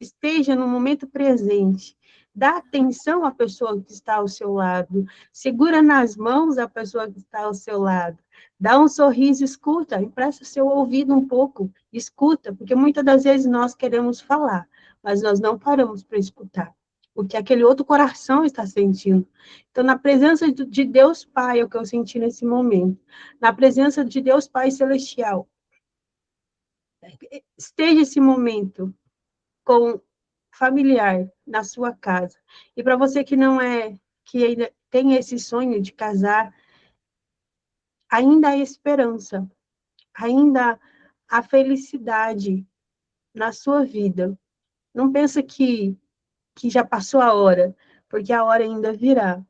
Esteja no momento presente. Dá atenção à pessoa que está ao seu lado. Segura nas mãos a pessoa que está ao seu lado. Dá um sorriso, escuta, empresta seu ouvido um pouco. Escuta, porque muitas das vezes nós queremos falar, mas nós não paramos para escutar o que aquele outro coração está sentindo. Então, na presença de Deus Pai, é o que eu senti nesse momento. Na presença de Deus Pai Celestial, esteja esse momento com familiar na sua casa. E para você que não é, que ainda tem esse sonho de casar, ainda há esperança, ainda há felicidade na sua vida. Não pensa que já passou a hora, porque a hora ainda virá.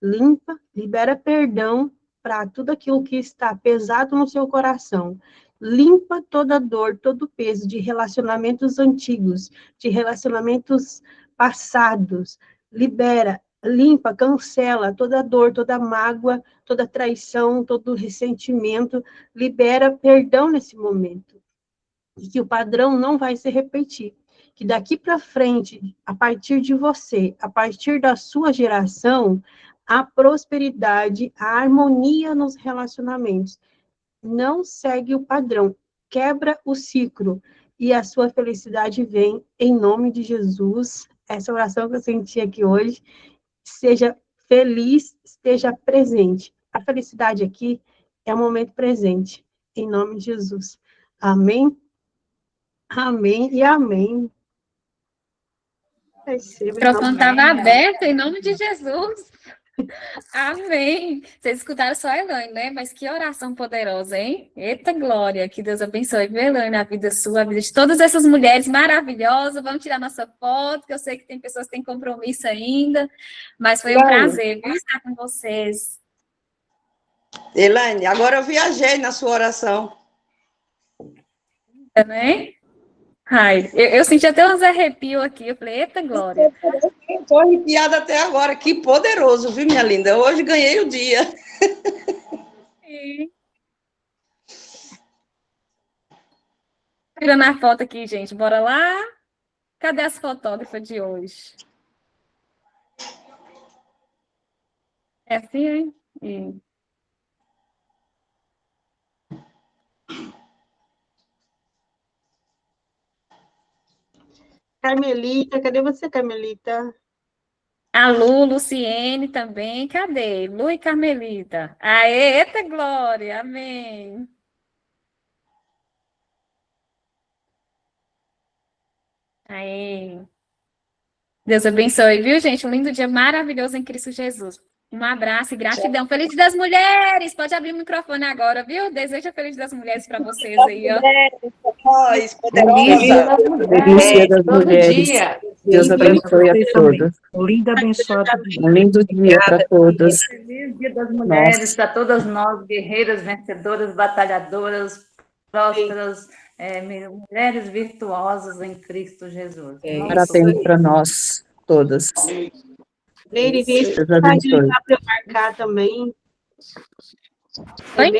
Limpa, libera perdão para tudo aquilo que está pesado no seu coração. Limpa toda dor, todo peso de relacionamentos antigos, de relacionamentos passados. Libera, limpa, cancela toda dor, toda mágoa, toda traição, todo ressentimento. Libera perdão nesse momento. E que o padrão não vai se repetir. Que daqui para frente, a partir de você, a partir da sua geração, a prosperidade, a harmonia nos relacionamentos. Não segue o padrão, quebra o ciclo e a sua felicidade vem em nome de Jesus. Essa oração que eu senti aqui hoje, seja feliz, esteja presente. A felicidade aqui é o momento presente, em nome de Jesus. Amém? Amém e amém. O microfone estava aberto, em nome de Jesus. Amém. Vocês escutaram só a Elaine, né? Mas que oração poderosa, hein? Eita glória, que Deus abençoe, viu, Elaine, a vida sua, a vida de todas essas mulheres maravilhosas. Vamos tirar nossa foto, que eu sei que tem pessoas que têm compromisso ainda, mas foi um prazer, viu, estar com vocês. Elaine, agora eu viajei na sua oração. Né? Ai, eu senti até uns arrepios aqui, eu falei, eita glória. Estou arrepiada até agora, que poderoso, viu, minha linda? Hoje ganhei o dia. Sim. Tirando a foto aqui, gente, bora lá? Cadê as fotógrafas de hoje? É assim, hein? E... Carmelita, cadê você, Carmelita? A Lu, Luciene também, cadê? Lu e Carmelita. Aê, eita glória, amém. Aê. Deus abençoe, viu, gente? Um lindo dia maravilhoso em Cristo Jesus. Um abraço e gratidão. Feliz Dia das Mulheres! Pode abrir o microfone agora, viu? Desejo Feliz Dia das Mulheres para vocês aí, ó. Nós, poderosa. Feliz Dia das Mulheres. Deus abençoe a todos. Um lindo abençoado dia. Um lindo dia para todos. Feliz Dia das Mulheres para todas nós, guerreiras, vencedoras, batalhadoras, prósperas, mulheres virtuosas em Cristo Jesus. Parabéns para nós todas. Leire, Deus abençoe. para marcar também. Oi?